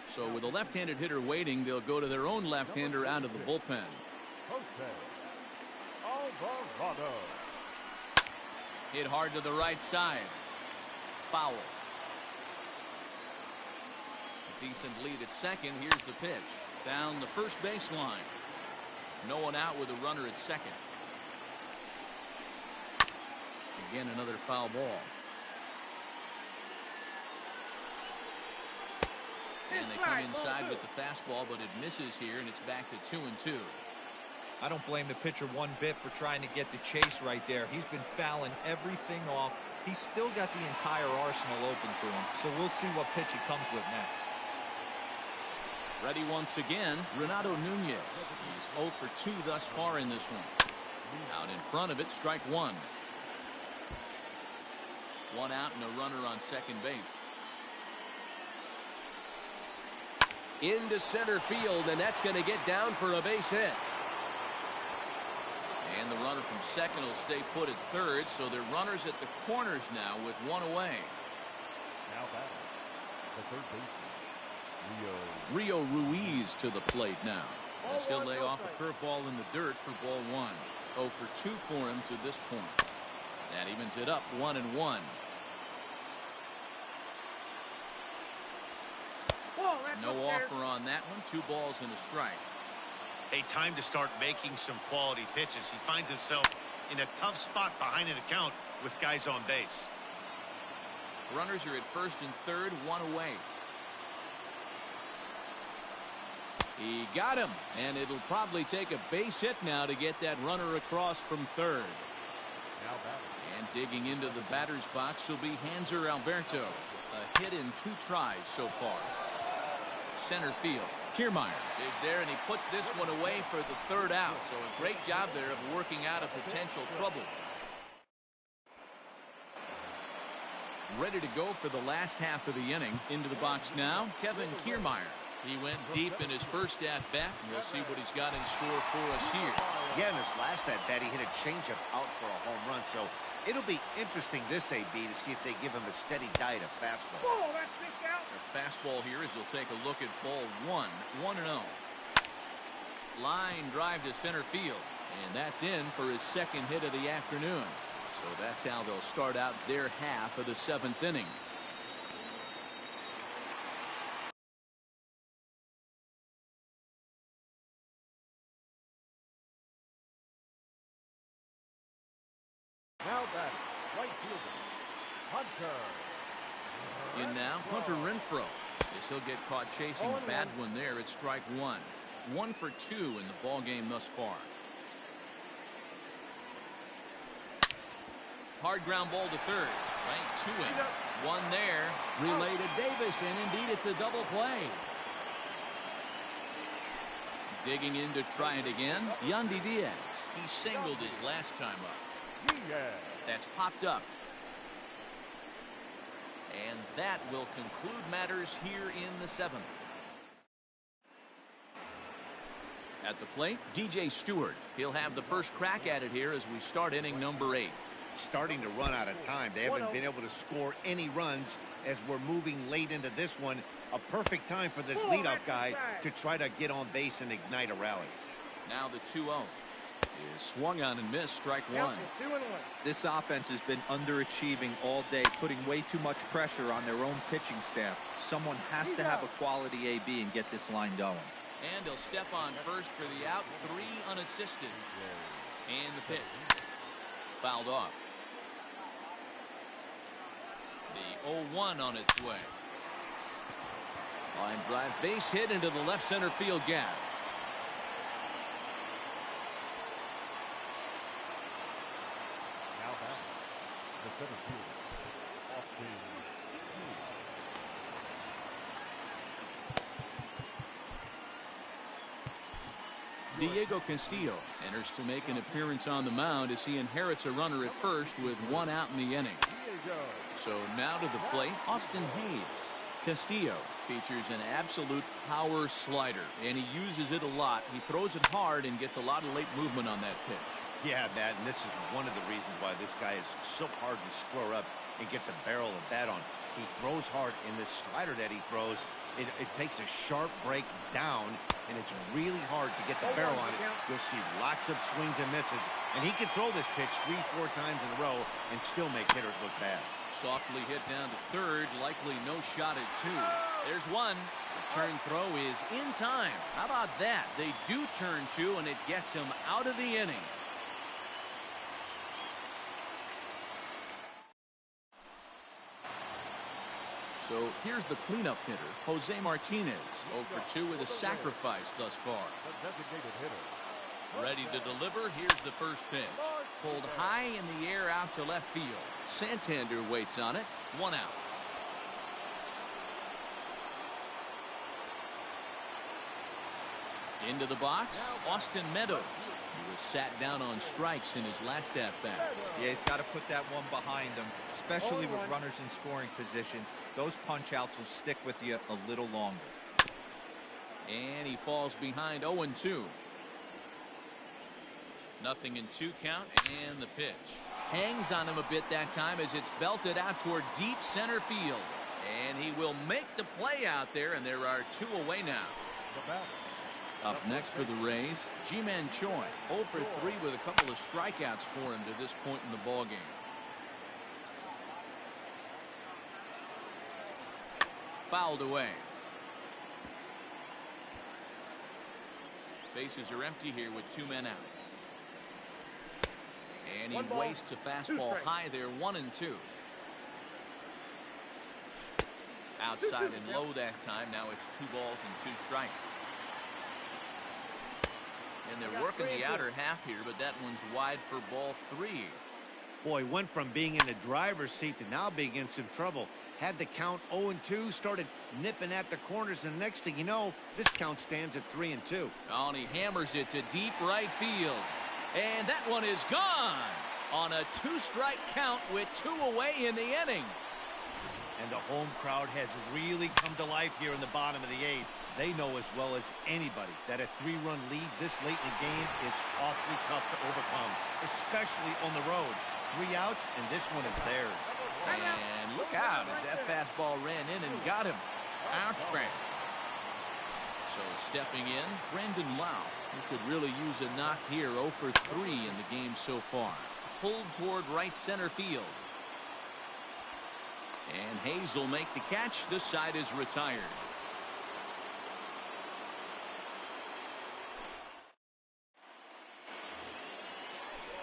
So with a left-handed hitter waiting, they'll go to their own left-hander out of the bullpen. Jose Alvarado. Hit hard to the right side. Foul. A decent lead at second. Here's the pitch. Down the first baseline. No one out with a runner at second. Again, another foul ball. And they come inside with the fastball, but it misses here, and it's back to 2-2. I don't blame the pitcher one bit for trying to get the chase right there. He's been fouling everything off. He's still got the entire arsenal open to him, so we'll see what pitch he comes with next. Ready once again, Renato Nunez. He's 0 for 2 thus far in this one. Out in front of it, strike one. One out and a runner on second base. Into center field, and that's going to get down for a base hit. And the runner from second will stay put at third, so they're runners at the corners now with one away. Now batting, the third baseman, Rio Ruiz to the plate now, as he'll lay off a curveball in the dirt for ball one. 0 for 2 for him to this point. That evens it up 1-1. No offer on that one. 2 balls and a strike. A time to start making some quality pitches. He finds himself in a tough spot behind an account with guys on base. Runners are at first and third, one away. He got him, and it'll probably take a base hit now to get that runner across from third. now batting. And digging into the batter's box will be Hanser Alberto. A hit in 2 tries so far. Center field. Kiermaier is there, and he puts this one away for the 3rd out. So a great job there of working out a potential trouble. Ready to go for the last half of the inning. Into the box now, Kevin Kiermaier. He went deep in his first at-bat, and we'll see what he's got in store for us here. Yeah, in his last at-bat, he hit a changeup out for a home run, so it'll be interesting this AB to see if they give him a steady diet of fastballs. The fastball here as he'll take a look at ball 1, 1-0. Line drive to center field, and that's in for his 2nd hit of the afternoon. So that's how they'll start out their half of the 7th inning. Now batting, right fielder, Hunter. In now, Hunter Renfroe. As he'll get caught chasing a bad one there at strike 1. 1 for 2 in the ball game thus far. Hard ground ball to third. Right to him. One there. Relay to Davis, and indeed it's a double play. Digging in to try it again, Yandy Diaz. He singled his last time up. That's popped up. And that will conclude matters here in the 7th. At the plate, DJ Stewart. He'll have the first crack at it here as we start inning number 8. Starting to run out of time. They haven't been able to score any runs as we're moving late into this one. A perfect time for this leadoff guy to try to get on base and ignite a rally. Now the 2-0 is swung on and missed, strike 1. This offense has been underachieving all day, putting way too much pressure on their own pitching staff. Someone has to have a quality AB and get this line going. And he'll step on first for the out, 3 unassisted. And the pitch. Fouled off. The 0-1 on its way. Line drive, base hit into the left center field gap. Now batting, the center fielder, Austin. Diego Castillo enters to make an appearance on the mound as he inherits a runner at first with 1 out in the inning. So now to the plate, Austin Hayes. Castillo features an absolute power slider, and he uses it a lot. He throws it hard and gets a lot of late movement on that pitch. Yeah, Matt, and this is one of the reasons why this guy is so hard to square up and get the barrel of that on. He throws hard, and this slider that he throws, it takes a sharp break down, and it's really hard to get the barrel on it. You'll see lots of swings and misses, and he can throw this pitch 3-4 times in a row and still make hitters look bad. Softly hit down to third, likely no shot at two. There's one. The turn throw is in time. How about that? They do turn two, and it gets him out of the inning. So here's the cleanup hitter, Jose Martinez, 0 for 2 with a sacrifice thus far. Designated hitter. Ready to deliver. Here's the first pitch. Pulled high in the air out to left field. Santander waits on it. 1 out. Into the box, Austin Meadows. He was sat down on strikes in his last at-bat. Yeah, he's got to put that one behind him, especially with runners in scoring position. Those punch-outs will stick with you a little longer. And he falls behind 0-2. Nothing in 2 count, and the pitch. Hangs on him a bit that time as it's belted out toward deep center field. And he will make the play out there, and there are 2 away now. Up next for the Rays, Ji-Man Choi, 0 for 3 with a couple of strikeouts for him to this point in the ballgame. Fouled away. Bases are empty here with 2 men out. And he wastes a fastball high there, 1-2. Outside and low that time. Now it's 2 balls and 2 strikes. And they're working the outer half here, but that one's wide for ball 3. Boy, went from being in the driver's seat to now being in some trouble. Had the count 0-2, started nipping at the corners, and the next thing you know, this count stands at 3-2. Oh, and he hammers it to deep right field. And that one is gone on a 2-strike count with 2 away in the inning. And the home crowd has really come to life here in the bottom of the 8th. They know as well as anybody that a 3-run lead this late in the game is awfully tough to overcome, especially on the road. 3 outs, and this one is theirs. And look out as that fastball ran in and got him. Outspan. So stepping in, Brandon Lau, who could really use a knock here. 0 for 3 in the game so far. Pulled toward right center field. And Hayes will make the catch. This side is retired.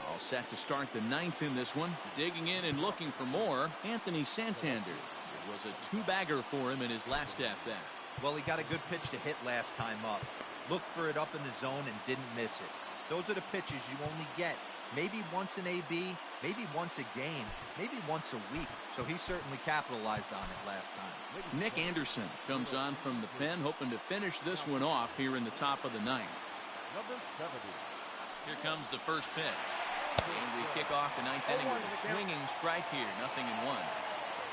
All set to start the 9th in this one. Digging in and looking for more, Anthony Santander. It was a 2-bagger for him in his last at-bat. Well, he got a good pitch to hit last time up. Looked for it up in the zone and didn't miss it. Those are the pitches you only get maybe once in AB, maybe once a game, maybe once a week. So he certainly capitalized on it last time. Nick Anderson comes on from the pen, hoping to finish this one off here in the top of the 9th. Number 70. Here comes the first pitch. And we kick off the 9th inning with a swinging strike here. 0-1.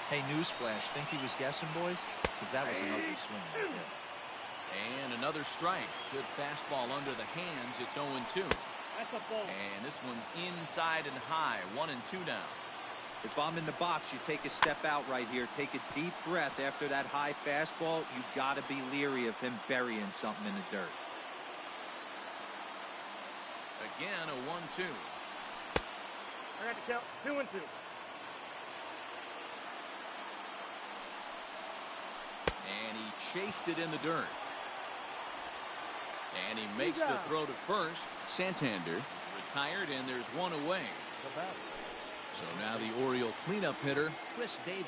Hey, newsflash, think he was guessing, boys? Because that was an ugly swing right there. And another strike. Good fastball under the hands. It's 0-2. And this one's inside and high. 1-2 now. If I'm in the box, you take a step out right here. Take a deep breath after that high fastball. You got to be leery of him burying something in the dirt. Again, a 1-2. I got to count 2-2. And he chased it in the dirt. And he makes the throw to first. Santander is retired, and there's 1 away. So now the Oriole cleanup hitter, Chris Davis.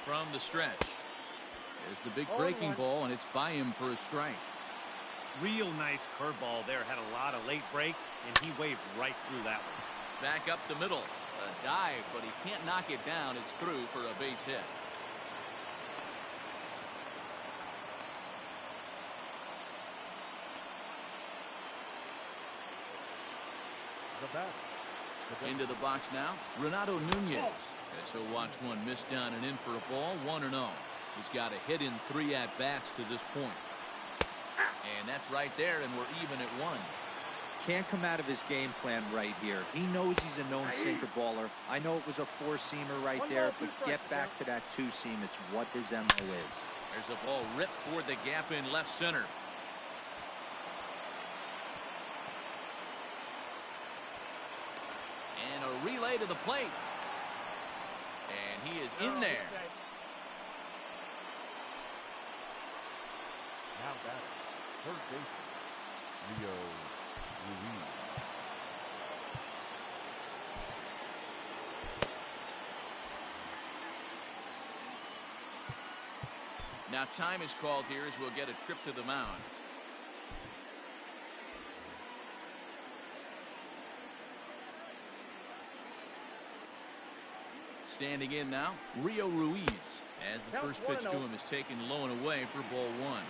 From the stretch. There's the big breaking ball, and it's by him for a strike. Real nice curveball there. Had a lot of late break, and he waved right through that one. Back up the middle. A dive, but he can't knock it down. It's through for a base hit. Into the box now, Renato Nunez. As he'll watch one miss down and in for a ball. 1-0. He's got a hit in 3 at-bats to this point. And that's right there, and we're even at 1. Can't come out of his game plan right here. He knows he's a known sinker baller. I know it was a four-seamer right there, but get back to that two-seam. It's what his MO is. There's a ball ripped toward the gap in left center. And a relay to the plate. And he is in there. Now batting, third baseman, Leo Ruiz. Now time is called here as we'll get a trip to the mound. Standing in now, Rio Ruiz, as the first pitch to him is taken low and away for ball one.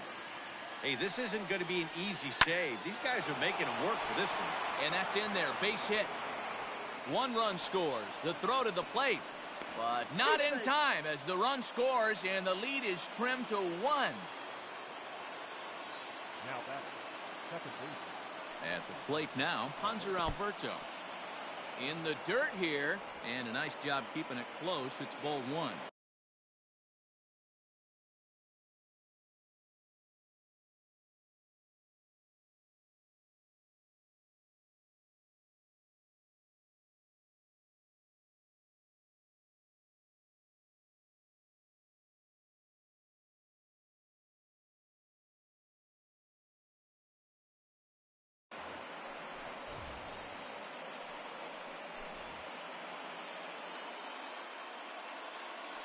Hey, this isn't going to be an easy save. These guys are making it work for this one. And that's in there, base hit. One run scores, the throw to the plate, but not in time as the run scores and the lead is trimmed to 1. Now batting, second baseman. At the plate now, Hanser Alberto. In the dirt here, and a nice job keeping it close. It's ball one.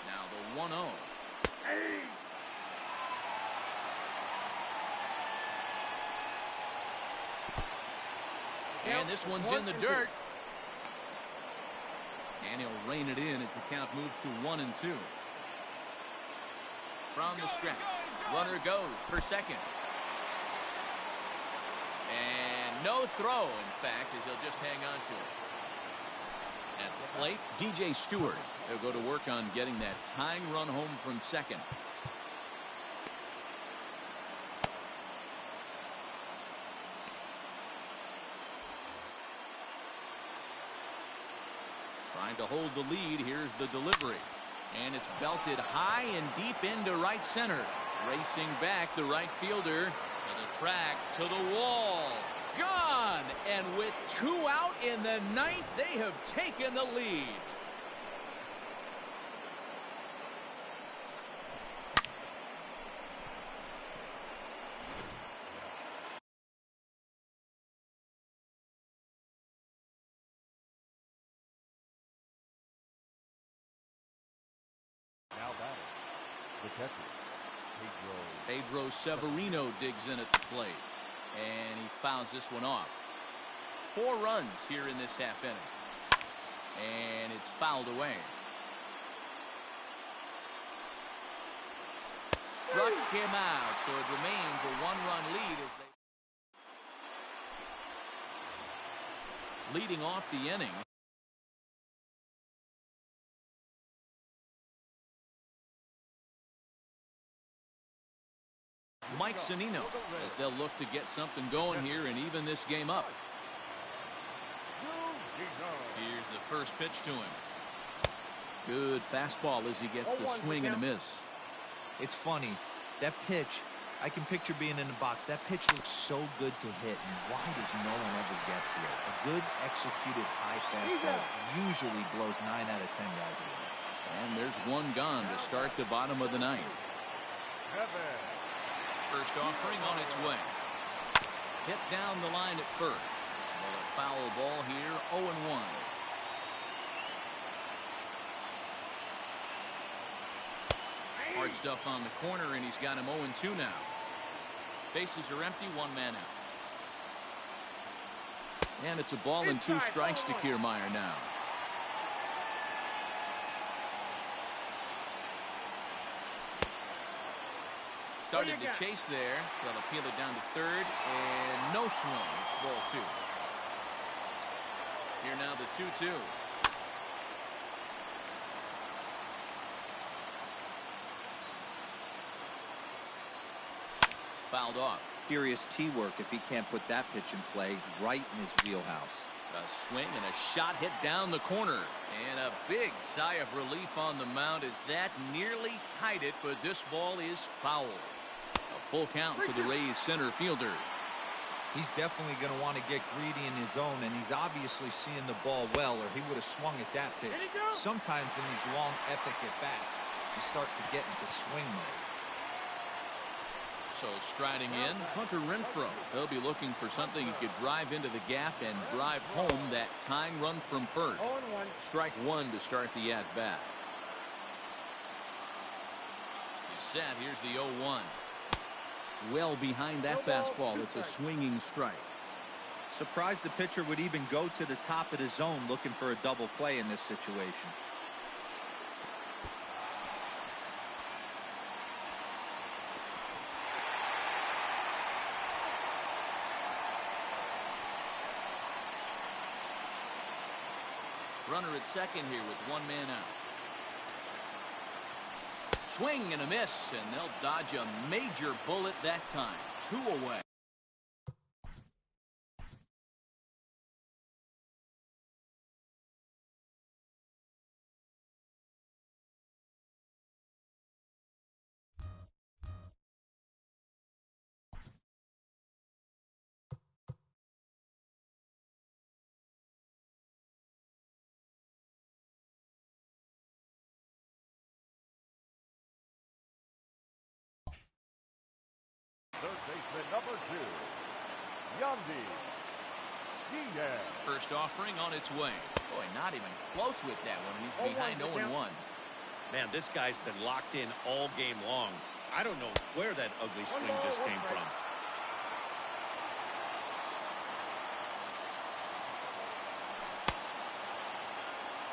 Now the 1-0. And this one's in the dirt. And he'll rein it in as the count moves to 1-2. From the stretch, runner goes per second. And no throw, in fact, as he'll just hang on to it. At the plate, DJ Stewart. He'll go to work on getting that tying run home from second. Trying to hold the lead. Here's the delivery. And it's belted high and deep into right center. Racing back, the right fielder to the track, to the wall. Gone! And with 2 out in the ninth, they have taken the lead. Now batting, the catcher, Pedro Severino digs in at the plate. And he fouls this one off. 4 runs here in this half inning. And it's fouled away. Struck him out, so it remains a 1-run lead as they leading off the inning. Mike Zunino, as they'll look to get something going here and even this game up. Here's the first pitch to him. Good fastball as he gets the swing and a miss. It's funny. That pitch, I can picture being in the box. That pitch looks so good to hit, and why does no one ever get to it? A good executed high fastball usually blows 9 out of 10 guys away. And there's one gone to start the bottom of the ninth. First offering on its way. Hit down the line at first. Well, a foul ball here, 0-1. Hard stuff on the corner, and he's got him 0-2 now. Bases are empty, 1 man out. And it's a ball and 2 strikes to Kiermaier now. Started to chase there. They'll appeal it down to third, and no swing. It's ball 2. Here now the 2-2. Fouled off. Serious T-work if he can't put that pitch in play right in his wheelhouse. A swing and a shot hit down the corner. And a big sigh of relief on the mound as that nearly tied it, but this ball is foul. A full count to the Rays center fielder. He's definitely going to want to get greedy in his zone, and he's obviously seeing the ball well, or he would have swung at that pitch. Sometimes in these long, epic at-bats, you start to get into swing mode. So striding in, Hunter Renfroe. He'll be looking for something he could drive into the gap and drive home that tying run from first. Strike one to start the at-bat. He's set. Here's the 0-1. Well behind that fastball. It's a swinging strike. Surprised the pitcher would even go to the top of the zone looking for a double play in this situation. Runner at second here with one man out. Swing and a miss, and they'll dodge a major bullet that time. 2 away. Third baseman number 2, Yandy Diaz. First offering on its way. Boy, not even close with that one. He's behind 0-1. Man, this guy's been locked in all game long. I don't know where that ugly swing just came from.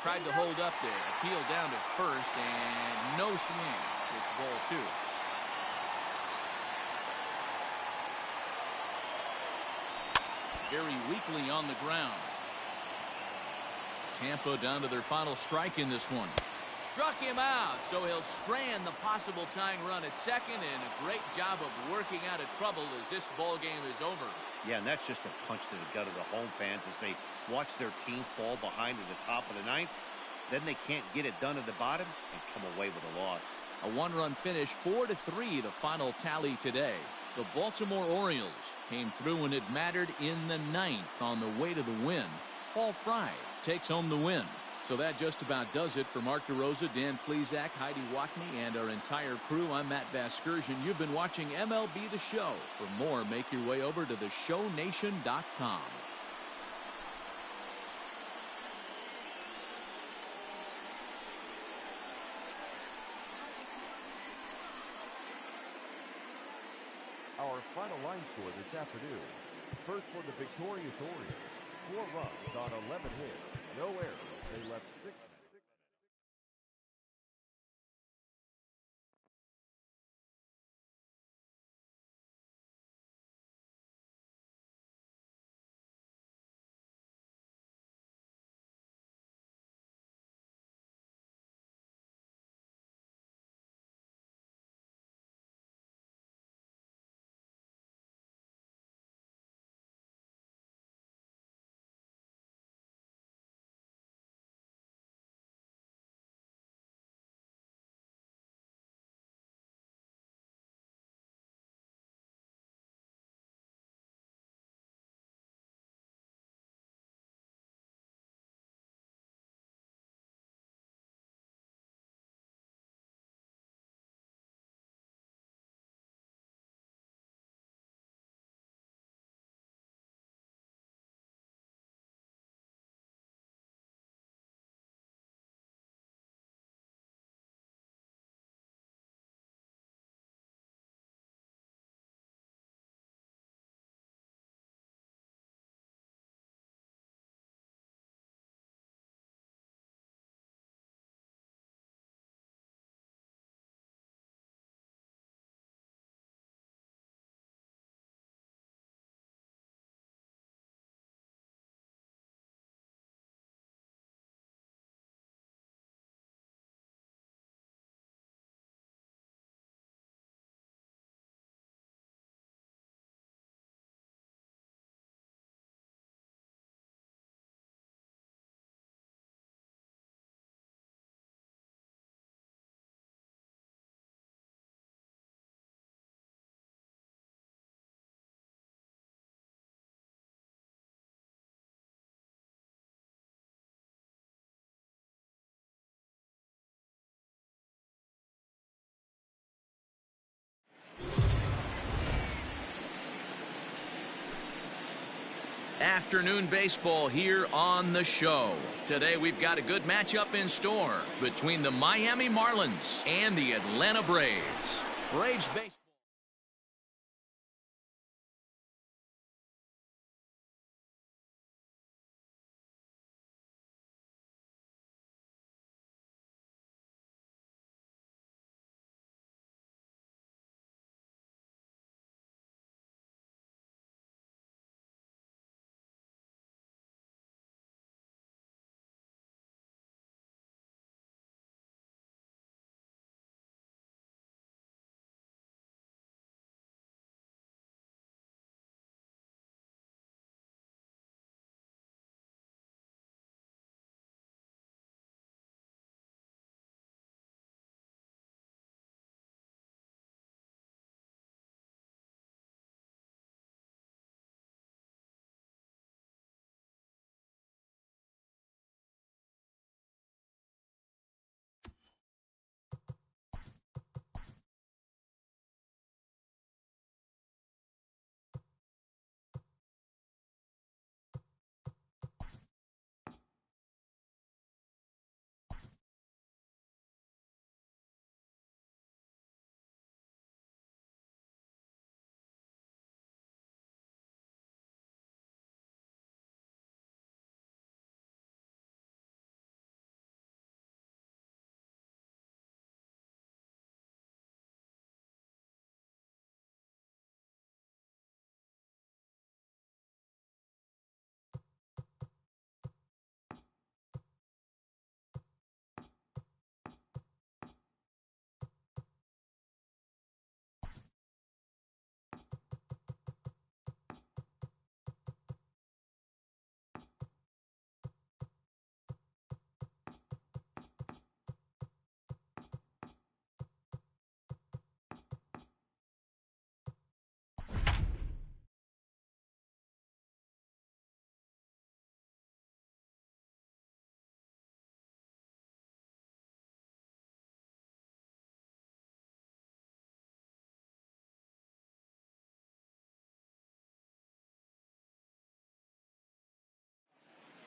Tried to hold up there. Appeal down to first, and no swing. It's ball 2. Very weakly on the ground. Tampa down to their final strike in this one. Struck him out, so he'll strand the possible tying run at second, and a great job of working out of trouble as this ball game is over. Yeah, and that's just a punch to the gut of the home fans as they watch their team fall behind at the top of the ninth. Then they can't get it done at the bottom and come away with a loss. A one-run finish, 4-3, the final tally today. The Baltimore Orioles came through when it mattered in the ninth on the way to the win. Paul Fry takes home the win. So that just about does it for Mark DeRosa, Dan Plesac, Heidi Wackney, and our entire crew. I'm Matt Vasgersian. You've been watching MLB The Show. For more, make your way over to theshownation.com. Our final line score this afternoon. First for the victorious Orioles. 4 runs on 11 hits. No errors. They left 6 Afternoon baseball here on the show. Today we've got a good matchup in store between the Miami Marlins and the Atlanta Braves. Braves baseball.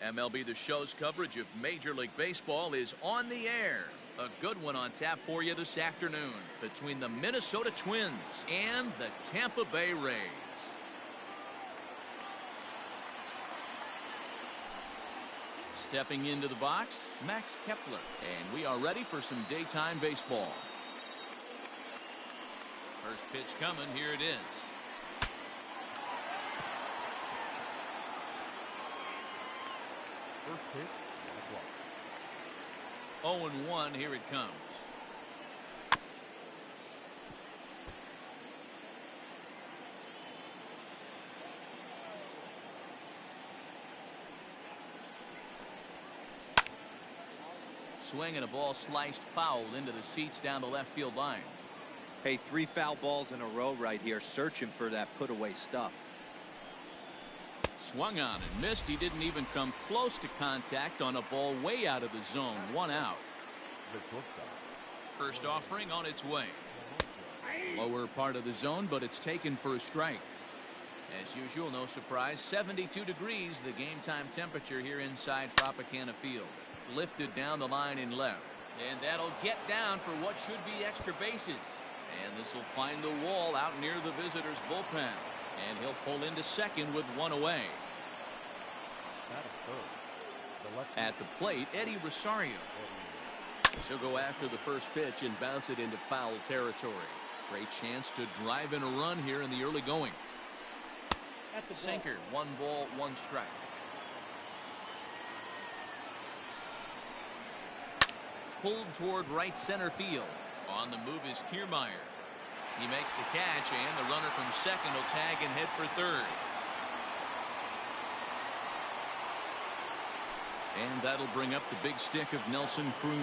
MLB The Show's coverage of Major League Baseball is on the air. A good one on tap for you this afternoon between the Minnesota Twins and the Tampa Bay Rays. Stepping into the box, Max Kepler, and we are ready for some daytime baseball. First pitch coming, here it is. First pitch, 0-1, here it comes. Swing and a ball sliced foul into the seats down the left field line. Hey, 3 foul balls in a row right here, searching for that put-away stuff. Swung on and missed. He didn't even come close to contact on a ball way out of the zone. 1 out. First offering on its way. Lower part of the zone, but it's taken for a strike. As usual, no surprise, 72 degrees, the game time temperature here inside Tropicana Field. Lifted down the line in left. And that'll get down for what should be extra bases. And this will find the wall out near the visitor's bullpen. And he'll pull into second with 1 away. At the plate, Eddie Rosario. He'll go after the first pitch and bounce it into foul territory. Great chance to drive in a run here in the early going. Sinker, 1 ball, 1 strike. Pulled toward right center field. On the move is Kiermaier. He makes the catch, and the runner from second will tag and head for third. And that'll bring up the big stick of Nelson Cruz.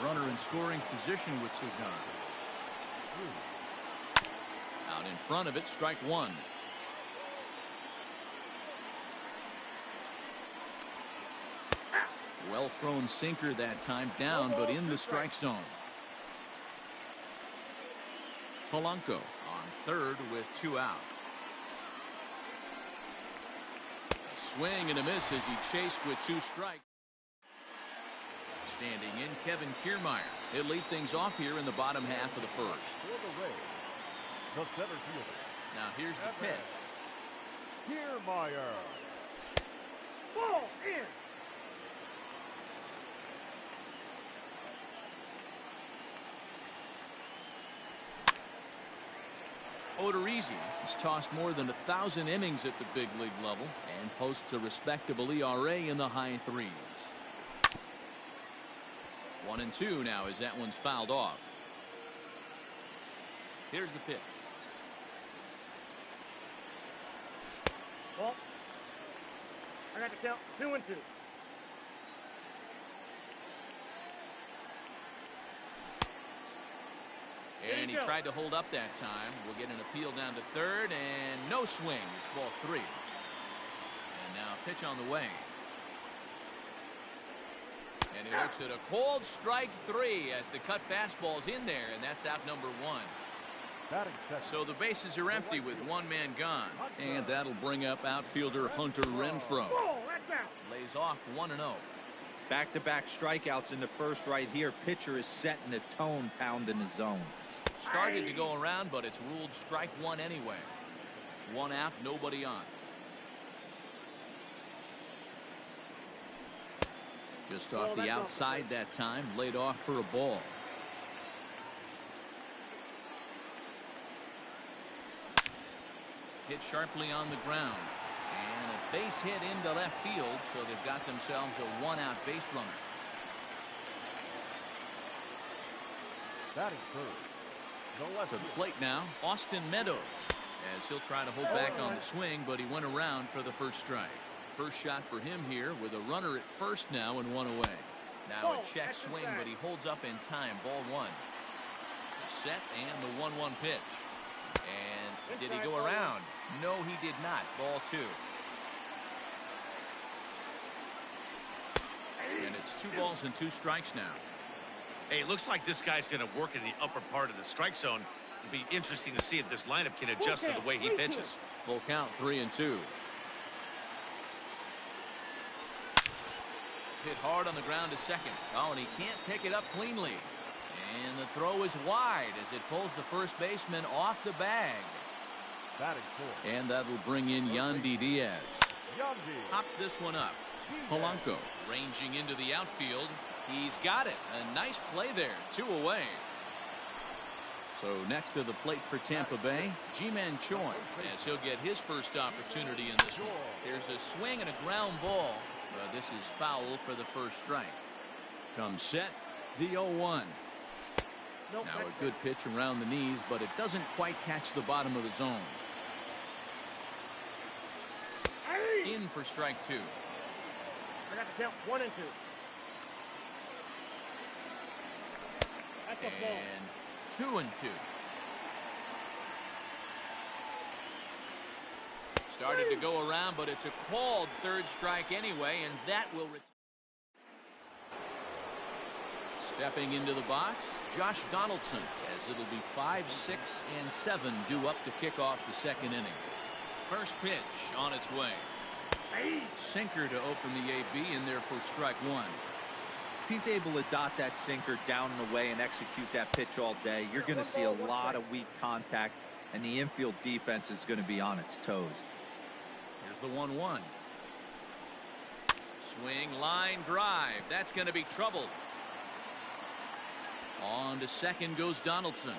Runner in scoring position with Sugan. Out in front of it, strike 1. Well thrown sinker that time, down but in the strike zone. Polanco on third with 2 out. swing and a miss as he chased with 2 strikes. Standing in, Kevin Kiermaier. He'll lead things off here in the bottom half of the first. For the Rays, the center fielder, Now here's the pitch. Kiermaier. Ball in. Odorizzi has tossed more than 1,000 innings at the big league level and posts a respectable ERA in the high 3s. 1-2 now as that one's fouled off. Here's the pitch. Ball. I got to count 2-2. And he tried to hold up that time. We'll get an appeal down to third, and no swing. It's ball 3. And now pitch on the way. And he looks at a cold strike 3 as the cut fastball's in there, and that's out number 1. So the bases are empty with 1 man gone. And that'll bring up outfielder Hunter Renfroe. Ball, that's out. Lays off 1-0. Back-to-back strikeouts in the first right here. Pitcher is setting the tone, pounding the zone. Started to go around, but it's ruled strike 1 anyway. 1 out, nobody on. Just off the outside that time, laid off for a ball. Hit sharply on the ground. And a base hit into left field, so they've got themselves a 1-out base runner. Batting third, the left To the plate now, Austin Meadows, as he'll try to hold back on the swing, but he went around for the first strike. First shot for him here with a runner at first now and 1 away. Now a check swing, but he holds up in time. Ball 1. The set and the 1-1 pitch. And did he go around? No, he did not. Ball 2. And it's 2 balls and 2 strikes now. Hey, it looks like this guy's going to work in the upper part of the strike zone. It'll be interesting to see if this lineup can adjust to the way he pitches. Full count, 3-2. Hit hard on the ground to second. Oh, and he can't pick it up cleanly. And the throw is wide as it pulls the first baseman off the bag. batting fourth. And that'll bring in Yandy Diaz. Yandy. Pops this one up. Polanco ranging into the outfield. He's got it. A nice play there. 2 away. So next to the plate for Tampa Bay, Ji-Man Choi, as he'll get his first opportunity in this one. There's a swing and a ground ball, but this is foul for the first strike. Comes set, the 0-1. Now a good pitch around the knees, but it doesn't quite catch the bottom of the zone. In for strike 2. I got to count 1 and 2. That's a ball. And 2 and 2. Started to go around, but it's a called third strike anyway, and that will return. Stepping into the box, Josh Donaldson, as it'll be 5, 6, and 7 due up to kick off the second inning. First pitch on its way. Sinker to open the AB in there for strike 1. If he's able to dot that sinker down and away and execute that pitch all day, you're going to see a lot of weak contact, and the infield defense is going to be on its toes. Here's the 1-1. Swing, line drive. That's going to be trouble. On to second goes Donaldson.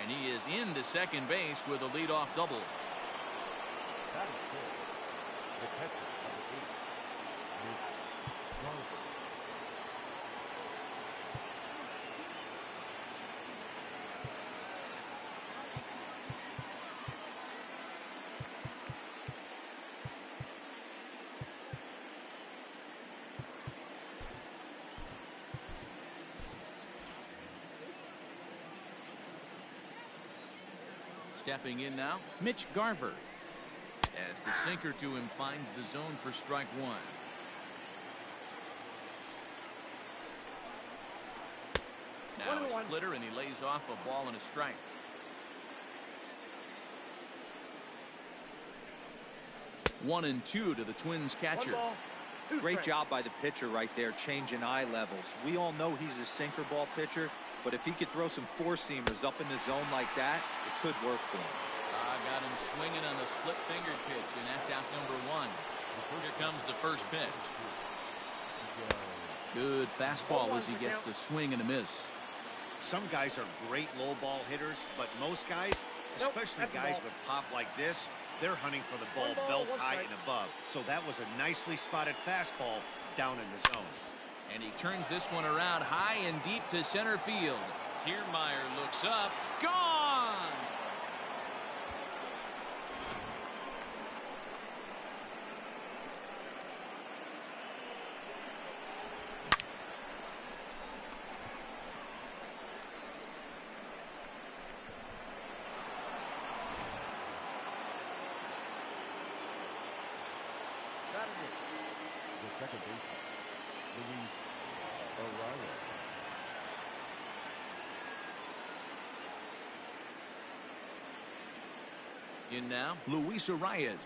And he is into second base with a leadoff double. Batting fourth, the catcher, number 8, Garver. Stepping in now, Mitch Garver. As the sinker to him finds the zone for strike 1. Now a splitter, and he lays off a ball and a strike. 1-2 to the Twins catcher. 1 ball, 2 Great strikes. job by the pitcher right there, changing eye levels. We all know he's a sinker ball pitcher, but if he could throw some four-seamers up in the zone like that, it could work for him. Got him swinging on the split-fingered pitch, and that's out number 1. Here comes the first pitch. Good fastball as he gets the swing and a miss. Some guys are great low ball hitters, but most guys, Nope, especially that's the guys ball. with pop like this, they're hunting for the ball 1 ball, belt 1 high strike. and above. So that was a nicely spotted fastball down in the zone. And he turns this one around high and deep to center field. Kiermaier looks up. Gone! The second baseman, Luis Arraez. In now, Luis Arraez.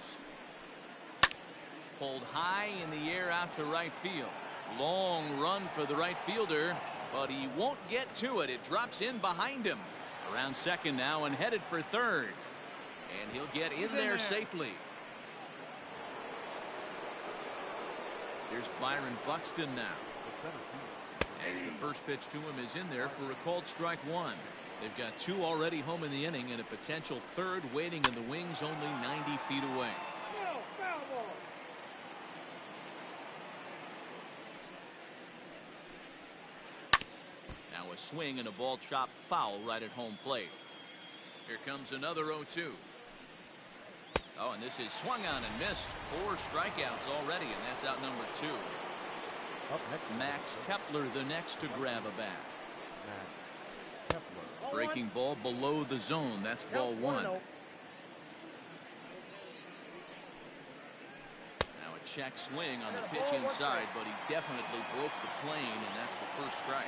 Pulled high in the air out to right field. Long run for the right fielder, but he won't get to it. It drops in behind him. Around second now and headed for third. And he'll get in there safely. Here's Byron Buxton now. The center field. As the first pitch to him is in there for a called strike 1. They've got 2 already home in the inning and a potential third waiting in the wings only 90 feet away. No, foul ball. Now a swing and a ball chopped foul right at home plate. Here comes another 0-2. Oh, and this is swung on and missed. 4 strikeouts already, and that's out number 2. Up next, Max Kepler the next to grab a bat. Max Kepler. Ball Breaking ball below the zone. That's ball 1. Now Now a check swing on the pitch inside, but he definitely broke the plane, and that's the first strike.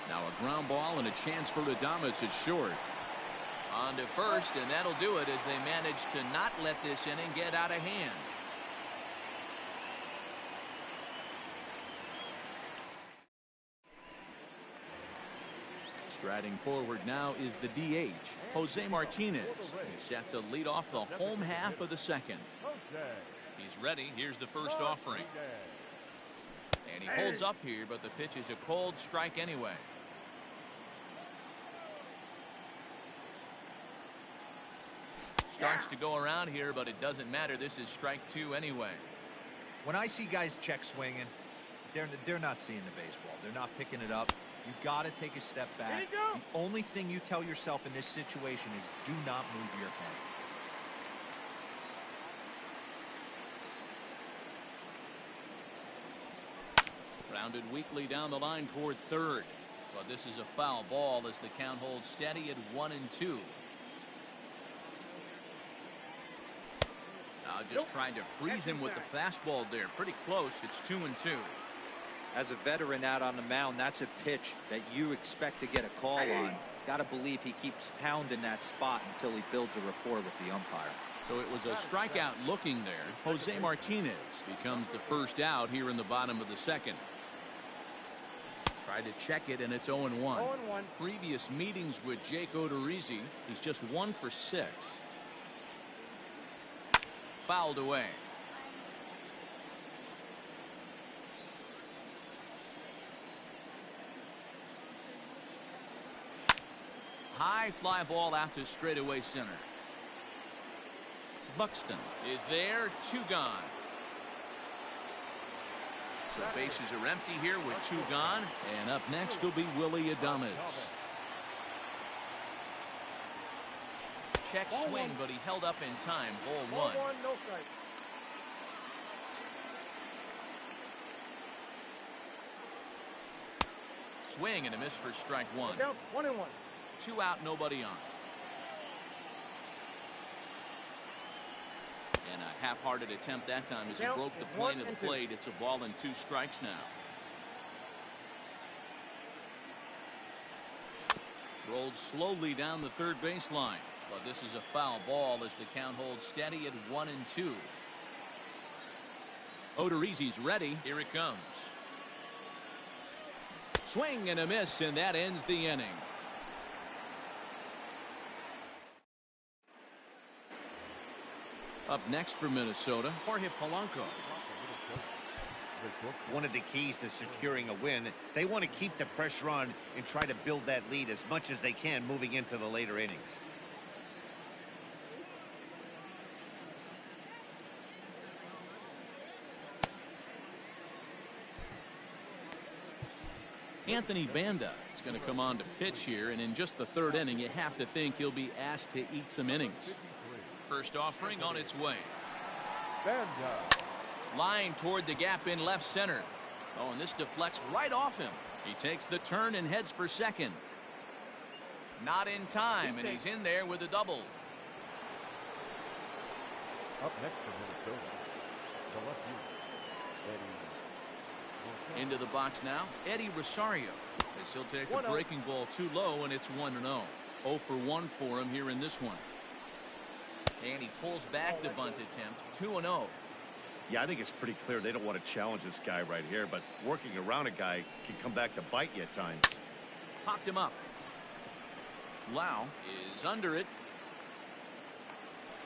Now a ground ball and a chance for Adames at short. On to first, and that'll do it as they manage to not let this inning get out of hand. Striding forward now is the DH, Jose Martinez. He's set to lead off the home half of the second. Jose. He's ready. Here's the first offering. And he holds up here, but the pitch is a cold strike anyway. Starts to go around here, but it doesn't matter. This is strike 2 anyway. When I see guys check swinging, they're not seeing the baseball. They're not picking it up. You got to take a step back. Here you go. The only thing you tell yourself in this situation is do not move your head. Grounded weakly down the line toward third. But this is a foul ball as the count holds steady at 1-2. Now just trying to freeze him with the fastball there. Pretty close. It's 2-2. As a veteran out on the mound, that's a pitch that you expect to get a call on. Got to believe he keeps pounding that spot until he builds a rapport with the umpire. So it was a strikeout looking there. Jose Martinez becomes the first out here in the bottom of the second. Tried to check it, and it's 0-1. 0-1. Previous meetings with Jake Odorizzi, he's just 1 for 6. Fouled away. High fly ball out to straightaway center. Buxton is there. 2 gone. So bases are empty here with 2 gone. And up next will be Willie Adames. Check swing, but he held up in time. Ball 1. 1, no strike. Swing and a miss for strike 1. Down 1-1. 2 out, nobody on. And a half-hearted attempt that time as he Count broke the is plane 1 of the and 2. plate. It's a ball and 2 strikes now. Rolled slowly down the third baseline. But this is a foul ball as the count holds steady at 1-2. Odorizzi's ready. Here it comes. Swing and a miss, and that ends the inning. Up next for Minnesota, Jorge Polanco. One of the keys to securing a win, they want to keep the pressure on and try to build that lead as much as they can moving into the later innings. Anthony Banda is going to come on to pitch here, and in just the third inning, you have to think he'll be asked to eat some innings. First offering on its way. Line toward the gap in left center. Oh, and this deflects right off him. He takes the turn and heads for second. Not in time, and he's in there with a double. Up next for Minnesota, the left fielder, Eddie. Into the box now, Eddie Rosario. As he'll take a breaking ball too low, and it's 1-0. 0 for 1 for him here in this one. And he pulls back the bunt attempt, 2-0. Yeah, I think it's pretty clear they don't want to challenge this guy right here, but working around a guy can come back to bite you at times. Popped him up. Lau is under it.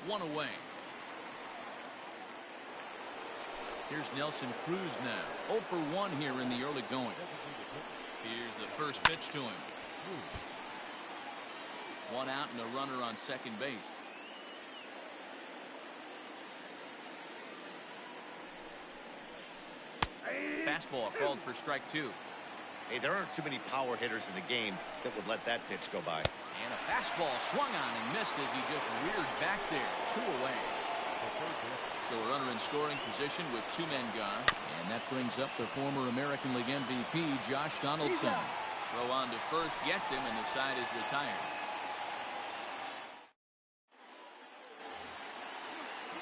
1 away. Here's Nelson Cruz now. 0 for 1 here in the early going. Here's the first pitch to him. 1 out and a runner on second base. Fastball called for strike 2. Hey, there aren't too many power hitters in the game that would let that pitch go by. And a fastball swung on and missed as he just reared back there. 2 away. So a runner in scoring position with 2 men gone. And that brings up the former American League MVP, Josh Donaldson. Throw on to first, gets him, and the side is retired.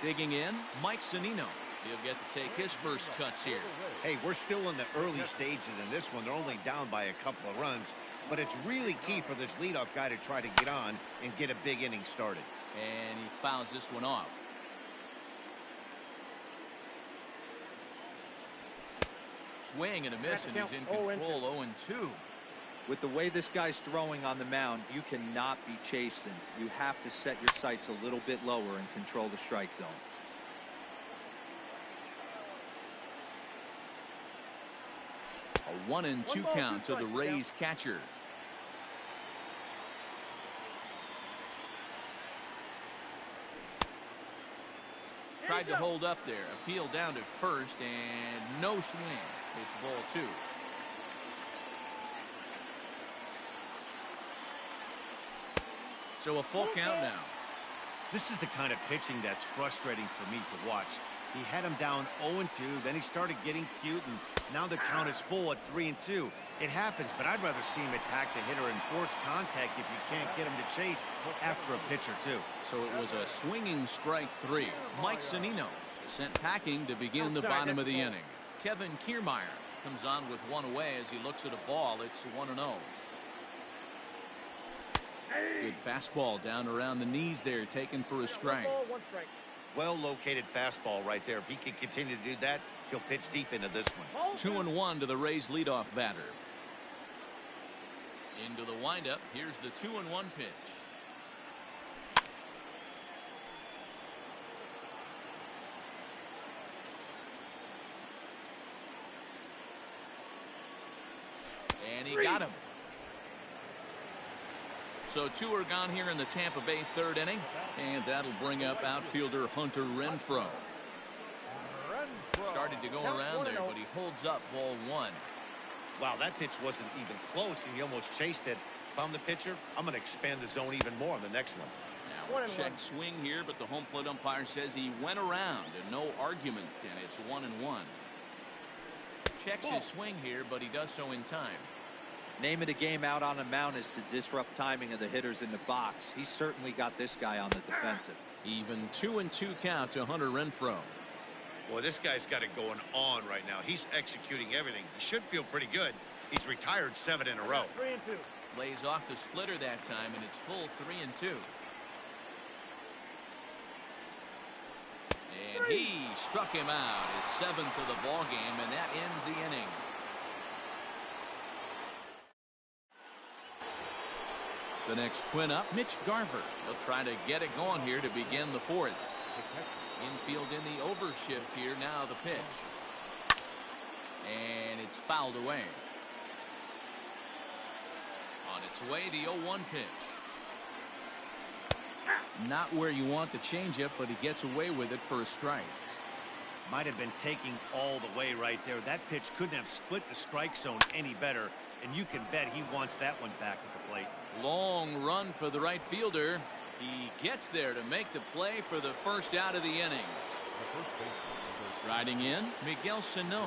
Digging in, Mike Zunino. He'll get to take his first cuts here. Hey, we're still in the early stages in this one. They're only down by a couple of runs, but it's really key for this leadoff guy to try to get on and get a big inning started. And he fouls this one off. Swing and a miss, and he's in control. 0-2. With the way this guy's throwing on the mound, you cannot be chasing. You have to set your sights a little bit lower and control the strike zone. A 1-2 count to the Rays catcher. Tried to hold up there. Appeal down to first, and no swing. It's ball 2. So a full count now. This is the kind of pitching that's frustrating for me to watch. He had him down 0-2, then he started getting cute, and now the count is full at 3-2. It happens, but I'd rather see him attack the hitter and force contact if you can't get him to chase after a pitch or 2. So it was a swinging strike 3. Mike Zunino sent packing to begin the bottom of the inning. Kevin Kiermaier comes on with 1 away as he looks at a ball. It's 1-0. Good fastball down around the knees there, taken for a strike. Well-located fastball right there. If he can continue to do that, he'll pitch deep into this one. 2-1 to the Rays leadoff batter. Into the windup. Here's the 2-1 pitch. And he got him. So 2 are gone here in the Tampa Bay third inning, and that'll bring up outfielder Hunter Renfroe. Started to go around there, but he holds up ball 1. Wow, that pitch wasn't even close, and he almost chased it. If I'm the pitcher, I'm going to expand the zone even more on the next one. Now we'll check swing here, but the home plate umpire says he went around and no argument, and it's 1-1. Checks his swing here, but he does so in time. Name of the game out on the mound is to disrupt timing of the hitters in the box. He's certainly got this guy on the defensive. Even 2-2 count to Hunter Renfroe. Boy, this guy's got it going on right now. He's executing everything. He should feel pretty good. He's retired 7 in a row. 3-2. Lays off the splitter that time, and it's full 3-2. And he struck him out, his 7th of the ball game, and that ends the inning. The next twin up, Mitch Garver. He'll try to get it going here to begin the 4th. Infield in the overshift here. Now the pitch. And it's fouled away. On its way, the 0-1 pitch. Not where you want the changeup, but he gets away with it for a strike. Might have been taking all the way right there. That pitch couldn't have split the strike zone any better, and you can bet he wants that one back at the plate. Long run for the right fielder. He gets there to make the play for the first out of the inning. Striding in, Miguel Sano.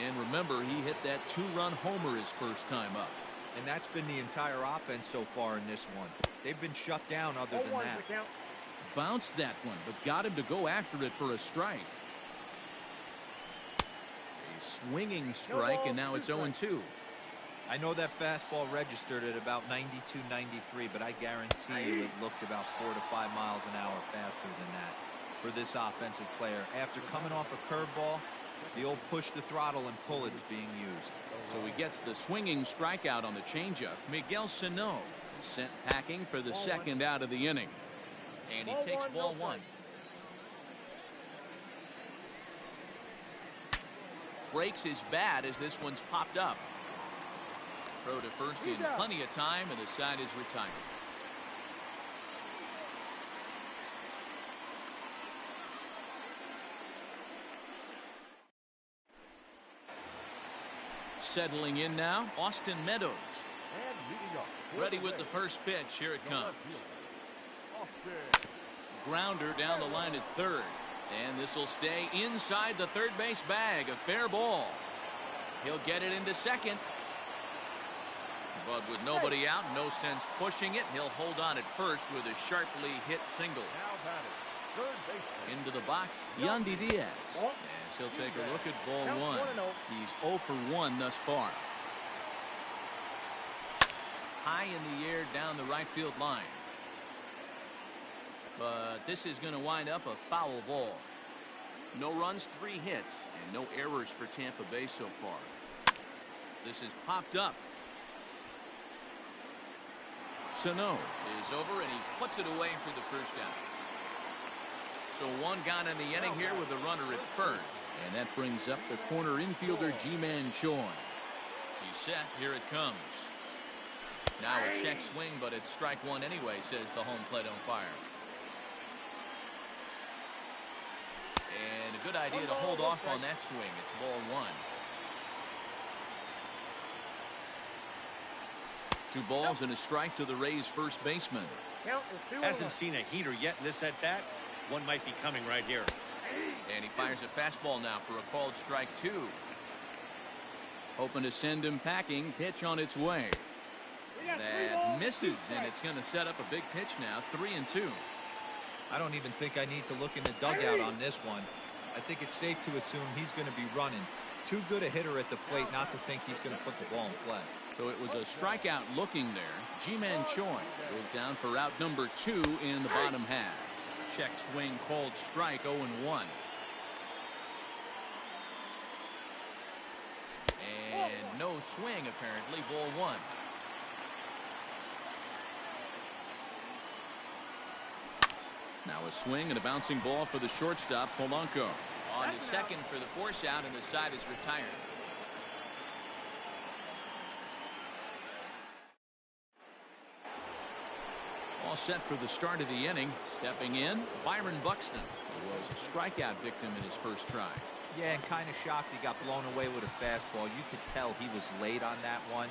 And remember, he hit that 2-run homer his first time up. And that's been the entire offense so far in this one. They've been shut down other than that. Bounced that one, but got him to go after it for a strike. A swinging strike, and now it's 0-2. I know that fastball registered at about 92, 93, but I guarantee you it looked about 4 to 5 miles an hour faster than that for this offensive player. After coming off a curveball, the old push the throttle and pull it is being used. So he gets the swinging strikeout on the changeup. Miguel Sano sent packing for the second out of the inning. And he takes ball 1. Breaks his bat as this one's popped up. Throw to first in plenty of time, and the side is retired. Settling in now, Austin Meadows. Ready with the first pitch. Here it comes. Grounder down the line at third. And this will stay inside the third base bag. A fair ball. He'll get it into second. But with nobody out, no sense pushing it. He'll hold on at first with a sharply hit single. Into the box, Yandy Diaz. As he'll take a look at ball 1. He's 0 for 1 thus far. High in the air down the right field line. But this is going to wind up a foul ball. No runs, 3 hits, and no errors for Tampa Bay so far. This is popped up. Sano is over, and he puts it away for the first out. So 1 gone in the inning here with a runner at first. And that brings up the corner infielder, Ji-Man Choi. He's set. Here it comes. Now a check swing, but it's strike 1 anyway, says the home plate umpire. And a good idea to hold off on that swing. It's ball 1. 2 balls and a strike to the Rays' first baseman. Hasn't seen a heater yet in this at-bat. One might be coming right here. And he fires a fastball now for a called strike 2. Hoping to send him packing. Pitch on its way. That misses, and it's going to set up a big pitch now. 3-2. I don't even think I need to look in the dugout on this one. I think it's safe to assume he's going to be running. Too good a hitter at the plate not to think he's going to put the ball in play. So it was a strikeout looking there. Ji-Man Choi goes down for out number 2 in the bottom half. Check swing called strike, 0-1. And no swing apparently, ball 1. Now a swing and a bouncing ball for the shortstop, Polanco. On to second for the force out, and the side is retired. All set for the start of the inning. Stepping in, Byron Buxton, who was a strikeout victim in his first try. Yeah, and kind of shocked he got blown away with a fastball. You could tell he was late on that one.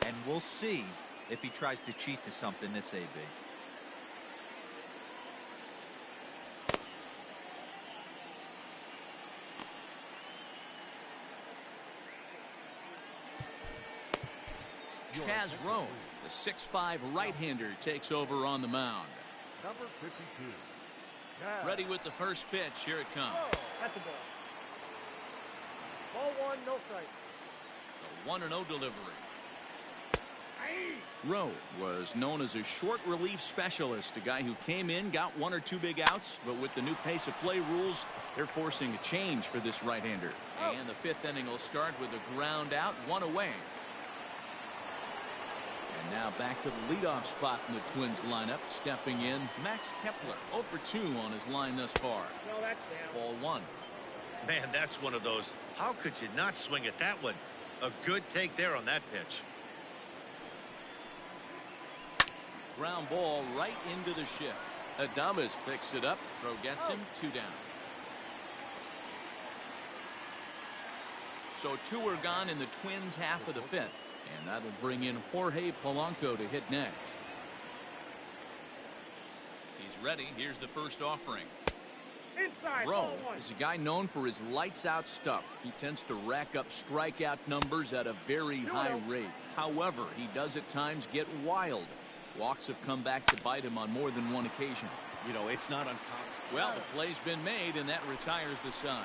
And we'll see if he tries to cheat to something this AB. Chaz Roan, the 6'5" right-hander, takes over on the mound. Number 52. Ready with the first pitch. Here it comes. That's a ball. Ball 1, no strike. The 1-0 delivery. Rowe was known as a short relief specialist, a guy who came in, got 1 or 2 big outs, but with the new pace of play rules, they're forcing a change for this right-hander. And the 5th inning will start with a ground out, 1 away. And now back to the leadoff spot in the Twins lineup. Stepping in, Max Kepler, 0 for 2 on his line thus far. No, that's down. Ball 1. Man, that's one of those. How could you not swing at that one? A good take there on that pitch. Ground ball right into the shift. Adames picks it up. Throw gets him. 2 down. So 2 are gone in the Twins' half of the 5th. And that'll bring in Jorge Polanco to hit next. He's ready. Here's the first offering. Inside. Rowe Ball 1. is a guy known for his lights-out stuff. He tends to rack up strikeout numbers at a very high rate. However, he does at times get wild. Walks have come back to bite him on more than one occasion. You know, it's not uncommon. Well, the play's been made, and that retires the side.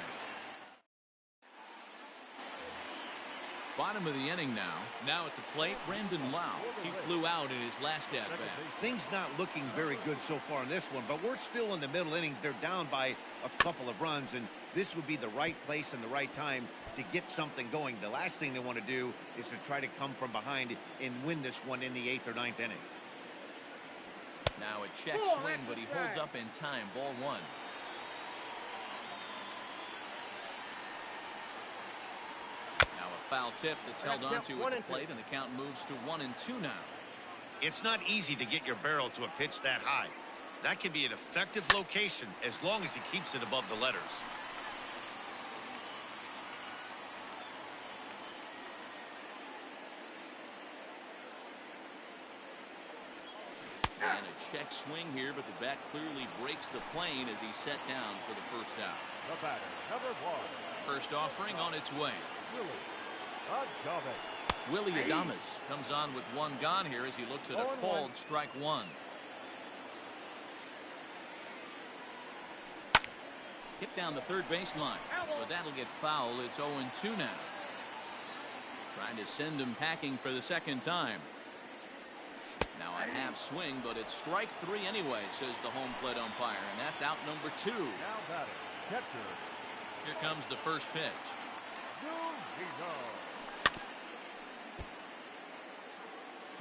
Bottom of the inning now. Now at the plate, Brandon Lau. He flew out in his last at-bat. Things not looking very good so far in this one, but we're still in the middle innings. They're down by a couple of runs, and this would be the right place and the right time to get something going. The last thing they want to do is to try to come from behind and win this one in the 8th or 9th inning. Now a check swing, but he holds up in time. Ball 1. Now a foul tip that's held onto at the plate, and the count moves to 1-2 now. It's not easy to get your barrel to a pitch that high. That can be an effective location as long as he keeps it above the letters. And a check swing here, but the bat clearly breaks the plane as he's set down for the first out. The batter, number 1. First offering on its way. Willie Adames. Willie Adames comes on with 1 gone here as he looks at a called strike 1. Hit down the third baseline, but that'll get foul. It's 0-2 now. Trying to send him packing for the second time. Now a half swing, but it's strike 3 anyway, says the home plate umpire, and that's out number 2. Now batting, catcher. Here comes the first pitch.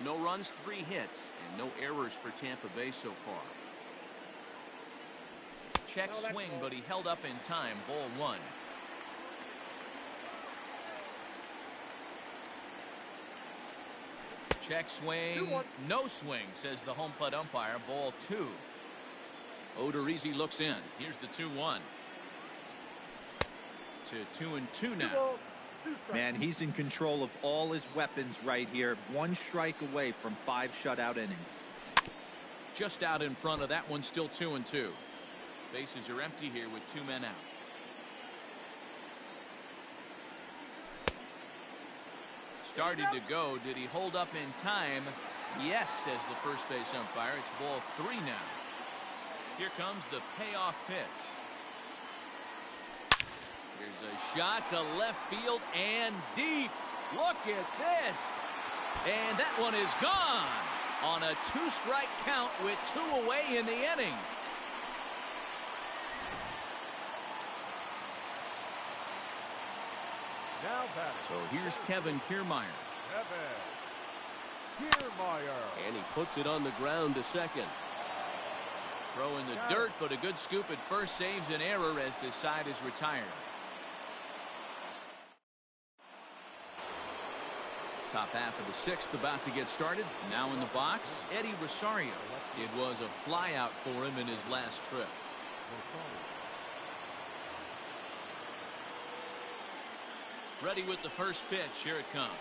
No runs, 3 hits, and no errors for Tampa Bay so far. Check swing, but he held up in time. Ball 1. Check swing, no swing, says the home plate umpire. Ball 2. Odorizzi looks in. Here's the 2-1. To 2-2 now. Man, he's in control of all his weapons right here. 1 strike away from 5 shutout innings. Just out in front of that one, still 2-2. Bases are empty here with 2 men out. Started to go. Did he hold up in time? Yes, says the first base umpire. It's ball 3 now. Here comes the payoff pitch. Here's a shot to left field and deep. Look at this. And that one is gone on a 2-strike count with 2 away in the inning. Now batting. So here's Kevin Kiermaier. And he puts it on the ground to second. Throw in the dirt, but a good scoop at first saves an error as this side is retired. Top half of the 6th about to get started. Now in the box, Eddie Rosario. It was a flyout for him in his last trip. Ready with the first pitch. Here it comes.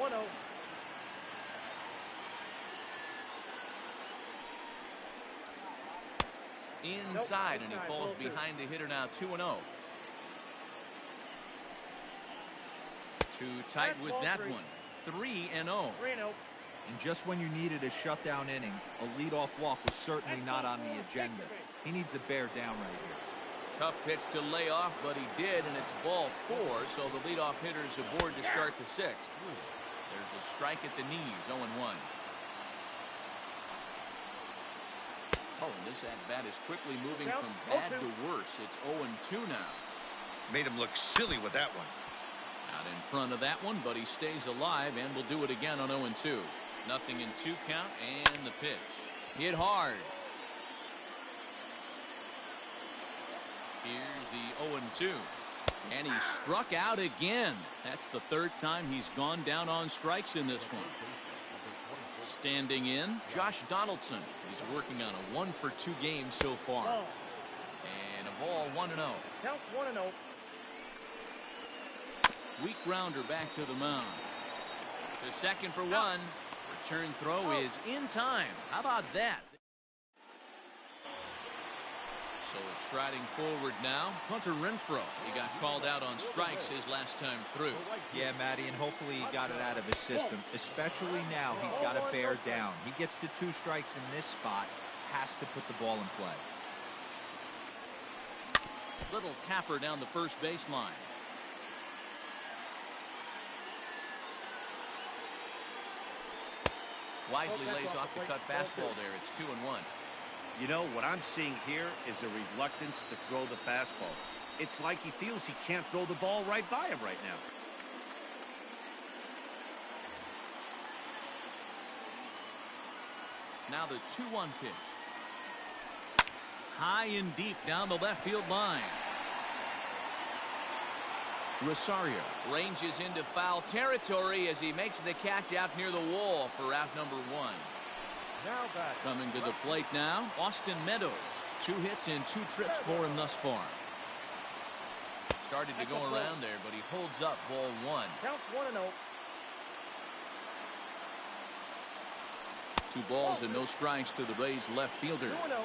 1-0. Inside, and he falls behind the hitter now. 2-0. Too tight with that one. 3-0. 3-0. And just when you needed a shutdown inning, a leadoff walk was certainly not on the agenda. He needs a bear down right here. Tough pitch to lay off, but he did, and it's ball 4, so the leadoff hitter's aboard to start the 6th. There's a strike at the knees, 0-1. Oh, and this at-bat is quickly moving from bad to worse. It's 0-2 now. Made him look silly with that one. Out in front of that one, but he stays alive and will do it again on 0-2. Nothing in 2 count, and the pitch. Hit hard. Here's the 0-2. And he struck out again. That's the 3rd time he's gone down on strikes in this one. Standing in, Josh Donaldson. He's working on a 1-for-2 game so far. And a ball 1-0. Count 1-0. Weak grounder back to the mound. The second for 1. Return throw is in time. How about that? So striding forward now, Hunter Renfroe. He got called out on strikes his last time through. Yeah, Matty, and hopefully he got it out of his system. Especially now, he's got to bear down. He gets the 2 strikes in this spot, has to put the ball in play. Little tapper down the first baseline. Wisely lays off the cut fastball there. It's 2-1. You know, what I'm seeing here is a reluctance to throw the fastball. It's like he feels he can't throw the ball right by him right now. Now the 2-1 pitch. High and deep down the left field line. Rosario ranges into foul territory as he makes the catch out near the wall for out number 1. Now back. Coming to the plate now, Austin Meadows. 2 hits and 2 trips for him thus far. Started to go around there, but he holds up ball 1. Count 1-0. 2 balls and no strikes to the Rays left fielder. 2-0.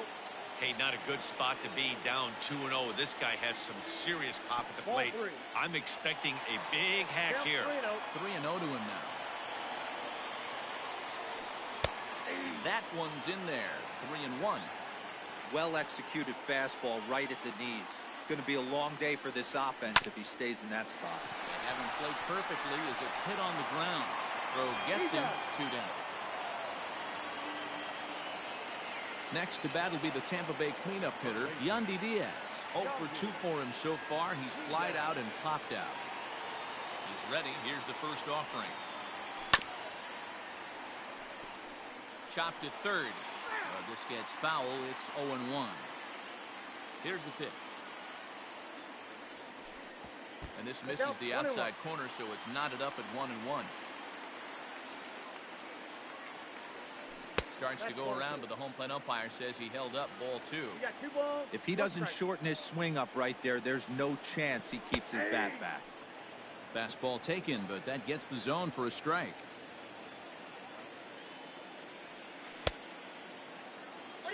Hey, not a good spot to be, down 2-0. This guy has some serious pop at the Ball plate. 3. I'm expecting a big hack Count here. 3-0. 3-0 to him now. That one's in there. 3-1. Well executed fastball right at the knees. It's going to be a long day for this offense if he stays in that spot. They haven't played perfectly as it's hit on the ground. Throw gets him. 2 down. Next to bat will be the Tampa Bay cleanup hitter, Yandy Diaz. 0 for 2 for him so far. He's flied out and popped out. He's ready. Here's the first offering. Chopped to third. This gets foul. It's 0-1. Here's the pitch. And this misses the outside corner, so it's knotted up at 1-1. Starts to go around, but the home plate umpire says he held up ball 2. You got 2 balls. If he doesn't shorten his swing up right there, there's no chance he keeps his bat back. Fastball taken, but that gets the zone for a strike.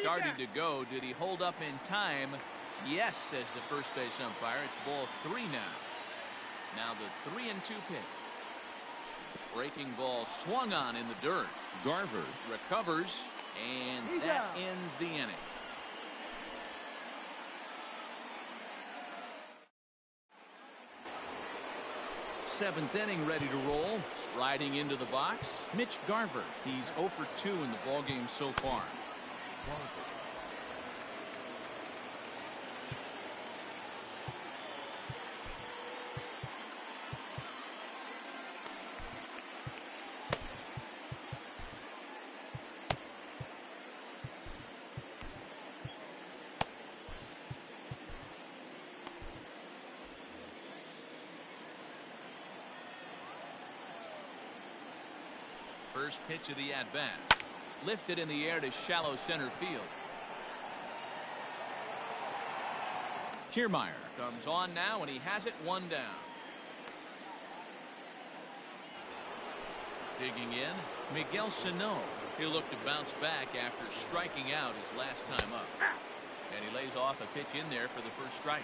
Started to go. Did he hold up in time? Yes, says the first base umpire. It's ball 3 now. Now the 3-2 pitch. Breaking ball swung on in the dirt. Garver recovers, and that ends the inning. Seventh inning ready to roll. Striding into the box, Mitch Garver. He's 0 for 2 in the ballgame so far. First pitch of the at-bat. Lifted in the air to shallow center field. Kiermaier comes on now, and he has it 1 down. Digging in, Miguel Sano. He'll look to bounce back after striking out his last time up. And he lays off a pitch in there for the first strike.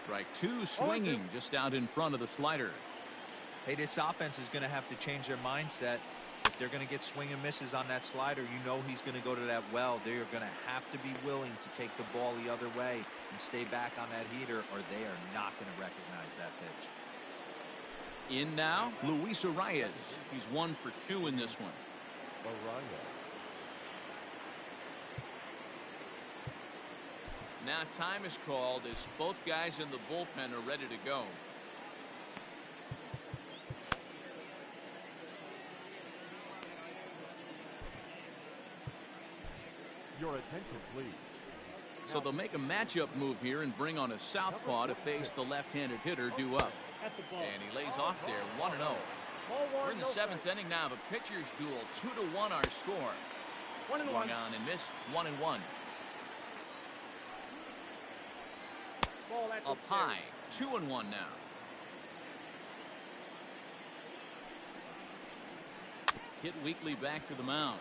Strike 2 swinging just out in front of the slider. Hey, this offense is going to have to change their mindset. If If they're going to get swing and misses on that slider, you know he's going to go to that well. They're going to have to be willing to take the ball the other way and stay back on that heater, or they are not going to recognize that pitch. In now, Luis Arias. He's 1 for 2 in this one. Now time is called as both guys in the bullpen are ready to go. Your attention, please. So they'll make a matchup move here and bring on a southpaw to face the left-handed hitter due up. And he lays off there, 1-0. We're in the 7th inning now of a pitcher's duel. 2-1 our score. Swung on and missed, 1-1. Up high, 2-1 now. Hit weakly back to the mound.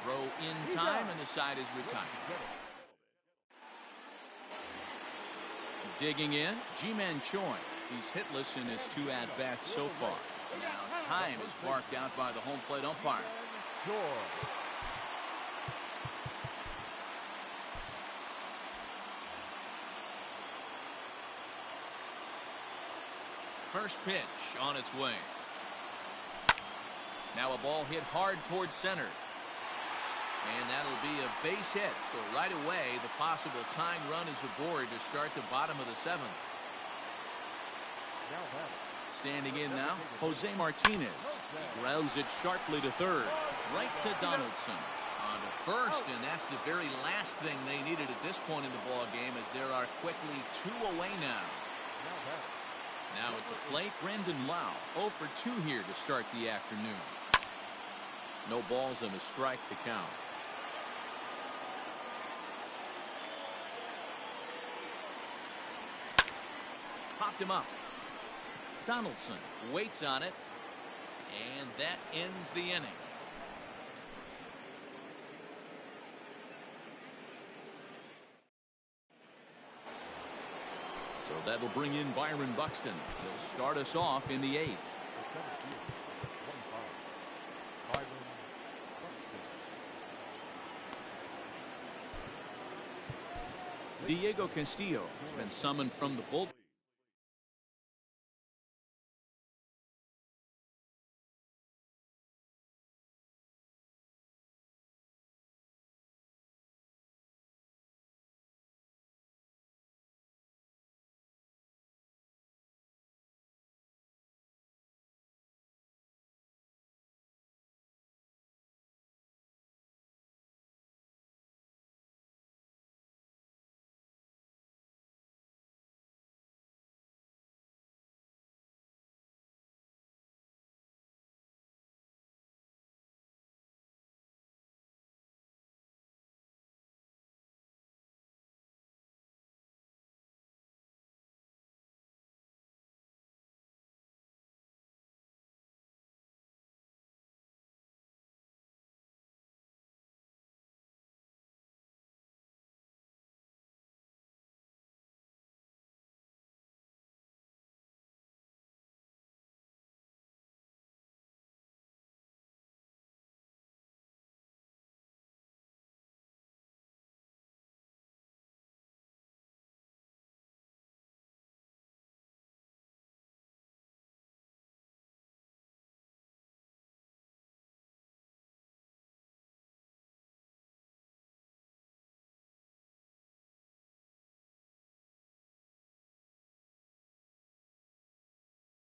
Throw in time, and the side is retired. Digging in, Ji-Man Choi. He's hitless in his 2 at-bats so far. Now time is marked out by the home plate umpire. First pitch on its way. Now a ball hit hard towards center. And that'll be a base hit. So right away, the possible tying run is aboard to start the bottom of the 7th. Standing in now, Jose Martinez. He grounds it sharply to third. Right to Donaldson. On to first, and that's the very last thing they needed at this point in the ball game, as there are quickly 2 away now. Now at the plate, Brandon Lau. 0 for 2 here to start the afternoon. No balls and a strike to count. Popped him up. Donaldson waits on it, and that ends the inning. So that'll bring in Byron Buxton. He'll start us off in the 8th. Diego Castillo has been summoned from the bullpen.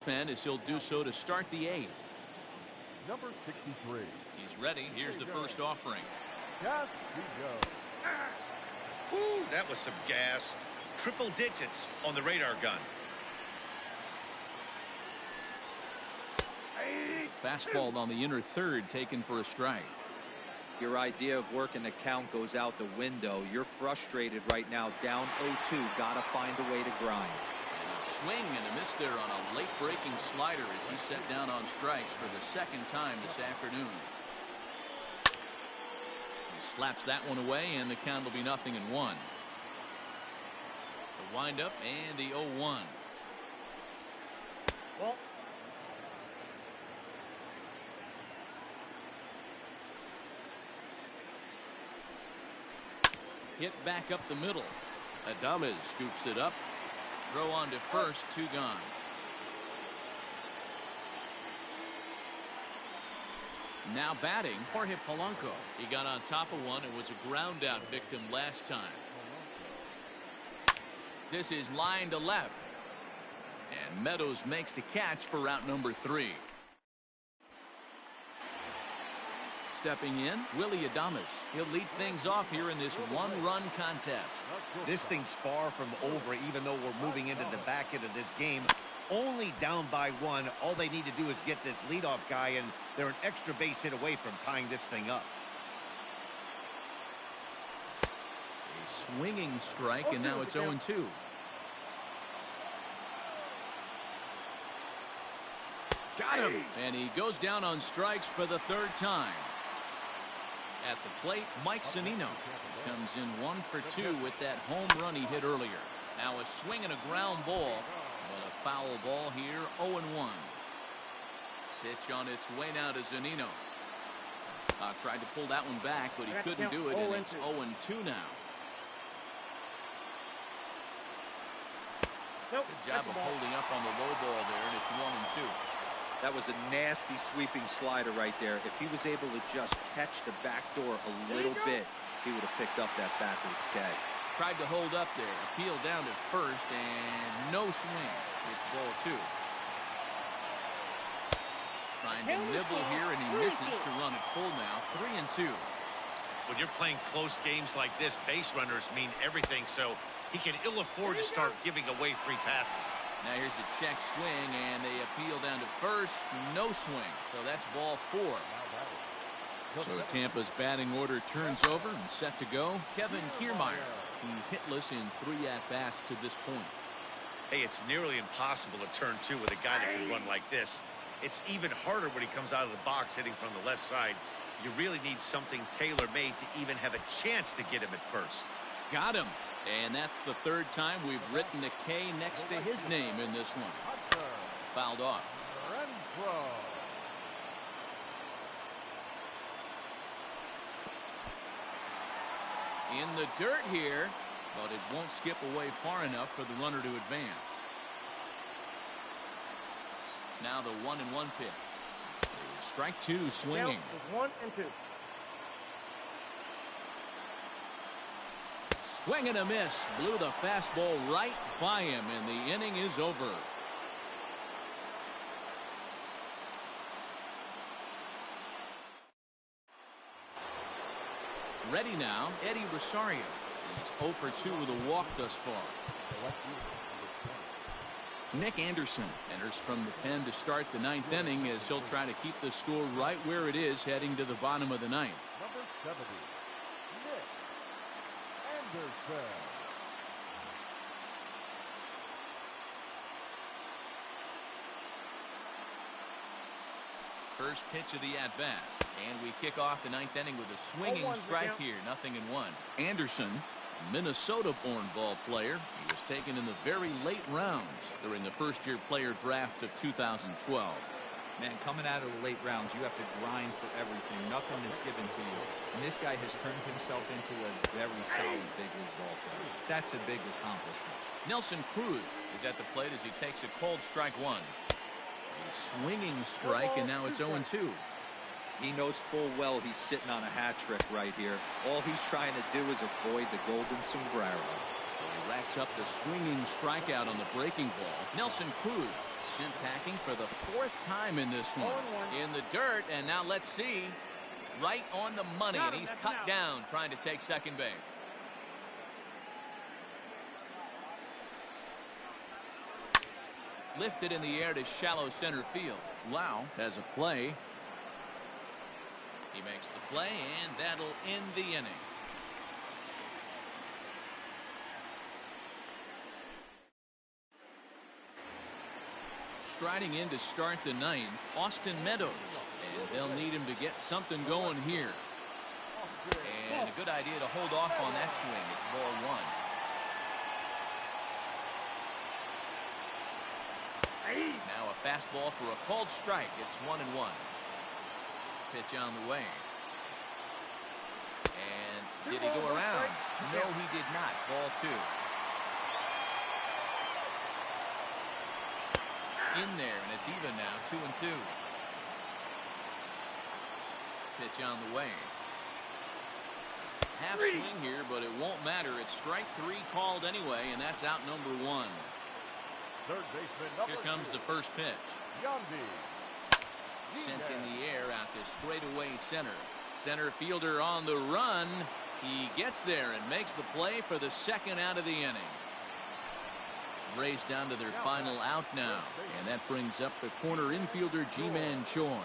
As he'll do so to start the 8th. Number 63. He's ready. Here's the first offering. Yes, we go. Ooh, that was some gas. Triple digits on the radar gun. Fastball on the inner third, taken for a strike. Your idea of working the count goes out the window. You're frustrated right now, down 0-2. Got to find a way to grind. Swing and a miss there on a late breaking slider as he set down on strikes for the 2nd time this afternoon. He slaps that one away, and the count will be 0-1. The windup and the 0-1. hit back up the middle. Adames scoops it up. Throw on to first, 2 gone. Now batting, Jorge Polanco. He got on top of one and was a ground out victim last time. This is line to left. And Meadows makes the catch for route number 3. Stepping in, Willie Adames. He'll lead things off here in this one-run contest. This thing's far from over, even though we're moving into the back end of this game. Only down by 1. All they need to do is get this leadoff guy, and they're an extra base hit away from tying this thing up. A swinging strike, and now it's 0-2. Got him! And he goes down on strikes for the 3rd time. At the plate, Mike Zunino comes in 1 for 2 with that home run he hit earlier. Now a swing and a ground ball, but a foul ball here, 0-1. Pitch on its way now to Zunino. Tried to pull that one back, but he couldn't do it, and it's 0-2 now. Good job of holding up on the low ball there, and it's 1-2. That was a nasty sweeping slider right there. If he was able to just catch the back door a little bit, he would have picked up that backwards tag. Tried to hold up there. Appeal down to first, and no swing. It's ball 2. Trying to nibble here, and he misses to run it full now. 3-2. When you're playing close games like this, base runners mean everything, so he can ill afford to start giving away free passes. Now here's a check swing, and they appeal down to first. No swing, so that's ball 4. So Tampa's batting order turns over and set to go. Kevin Kiermaier. He's hitless in 3 at-bats to this point. Hey, it's nearly impossible to turn 2 with a guy that can run like this. It's even harder when he comes out of the box hitting from the left side. You really need something tailor-made to even have a chance to get him at first. Got him. And that's the 3rd time we've written a K next to his name in this one. Fouled off. In the dirt here, but it won't skip away far enough for the runner to advance. Now the 1-1 pitch. Strike 2 swinging. 1-2. Swing and a miss. Blew the fastball right by him, and the inning is over. Ready now, Eddie Rosario. He's 0 for 2 with a walk thus far. Nick Anderson enters from the pen to start the 9th inning as he'll try to keep the score right where it is heading to the bottom of the 9th. Number 70, Nick Anderson. First pitch of the at-bat. And we kick off the 9th inning with a swinging strike here. 0-1. Anderson, Minnesota-born ball player. He was taken in the very late rounds during the first-year player draft of 2012. Man, coming out of the late rounds, you have to grind for everything. Nothing is given to you. And this guy has turned himself into a very solid big league ball player. That's a big accomplishment. Nelson Cruz is at the plate as he takes a cold strike 1. A swinging strike, and now it's 0-2. He knows full well he's sitting on a hat trick right here. All he's trying to do is avoid the golden sombrero. So he racks up the swinging strikeout on the breaking ball. Nelson Cruz sent packing for the 4th time in this one. In the dirt, and now let's see. Right on the money, and he's cut down trying to take second base. Lifted in the air to shallow center field. Lau has a play. He makes the play, and that'll end the inning. Striding in to start the 9th, Austin Meadows. And they'll need him to get something going here. And a good idea to hold off on that swing. It's ball 1. Now a fastball for a called strike. It's 1-1. Pitch on the way. And did he go around? No, he did not. Ball 2. In there, and it's even now, 2-2. Pitch on the way. Half swing here, but it won't matter. It's strike 3 called anyway, and that's out number 1. Third baseman number Here comes 2. the first pitch. Yandy. Sent in the air out to straightaway center. Center fielder on the run. He gets there and makes the play for the second out of the inning. Race down to their final out now, and that brings up the corner infielder Ji-Man Choi.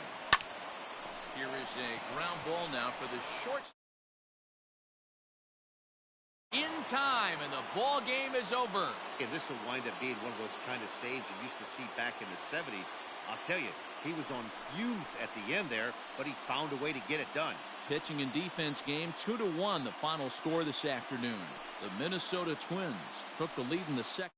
Here is a ground ball now for the short. In time, and the ball game is over. And this will wind up being one of those kind of saves you used to see back in the 70s. I'll tell you, he was on fumes at the end there, but he found a way to get it done. Pitching and defense game, 2-1, the final score this afternoon. The Minnesota Twins took the lead in the second.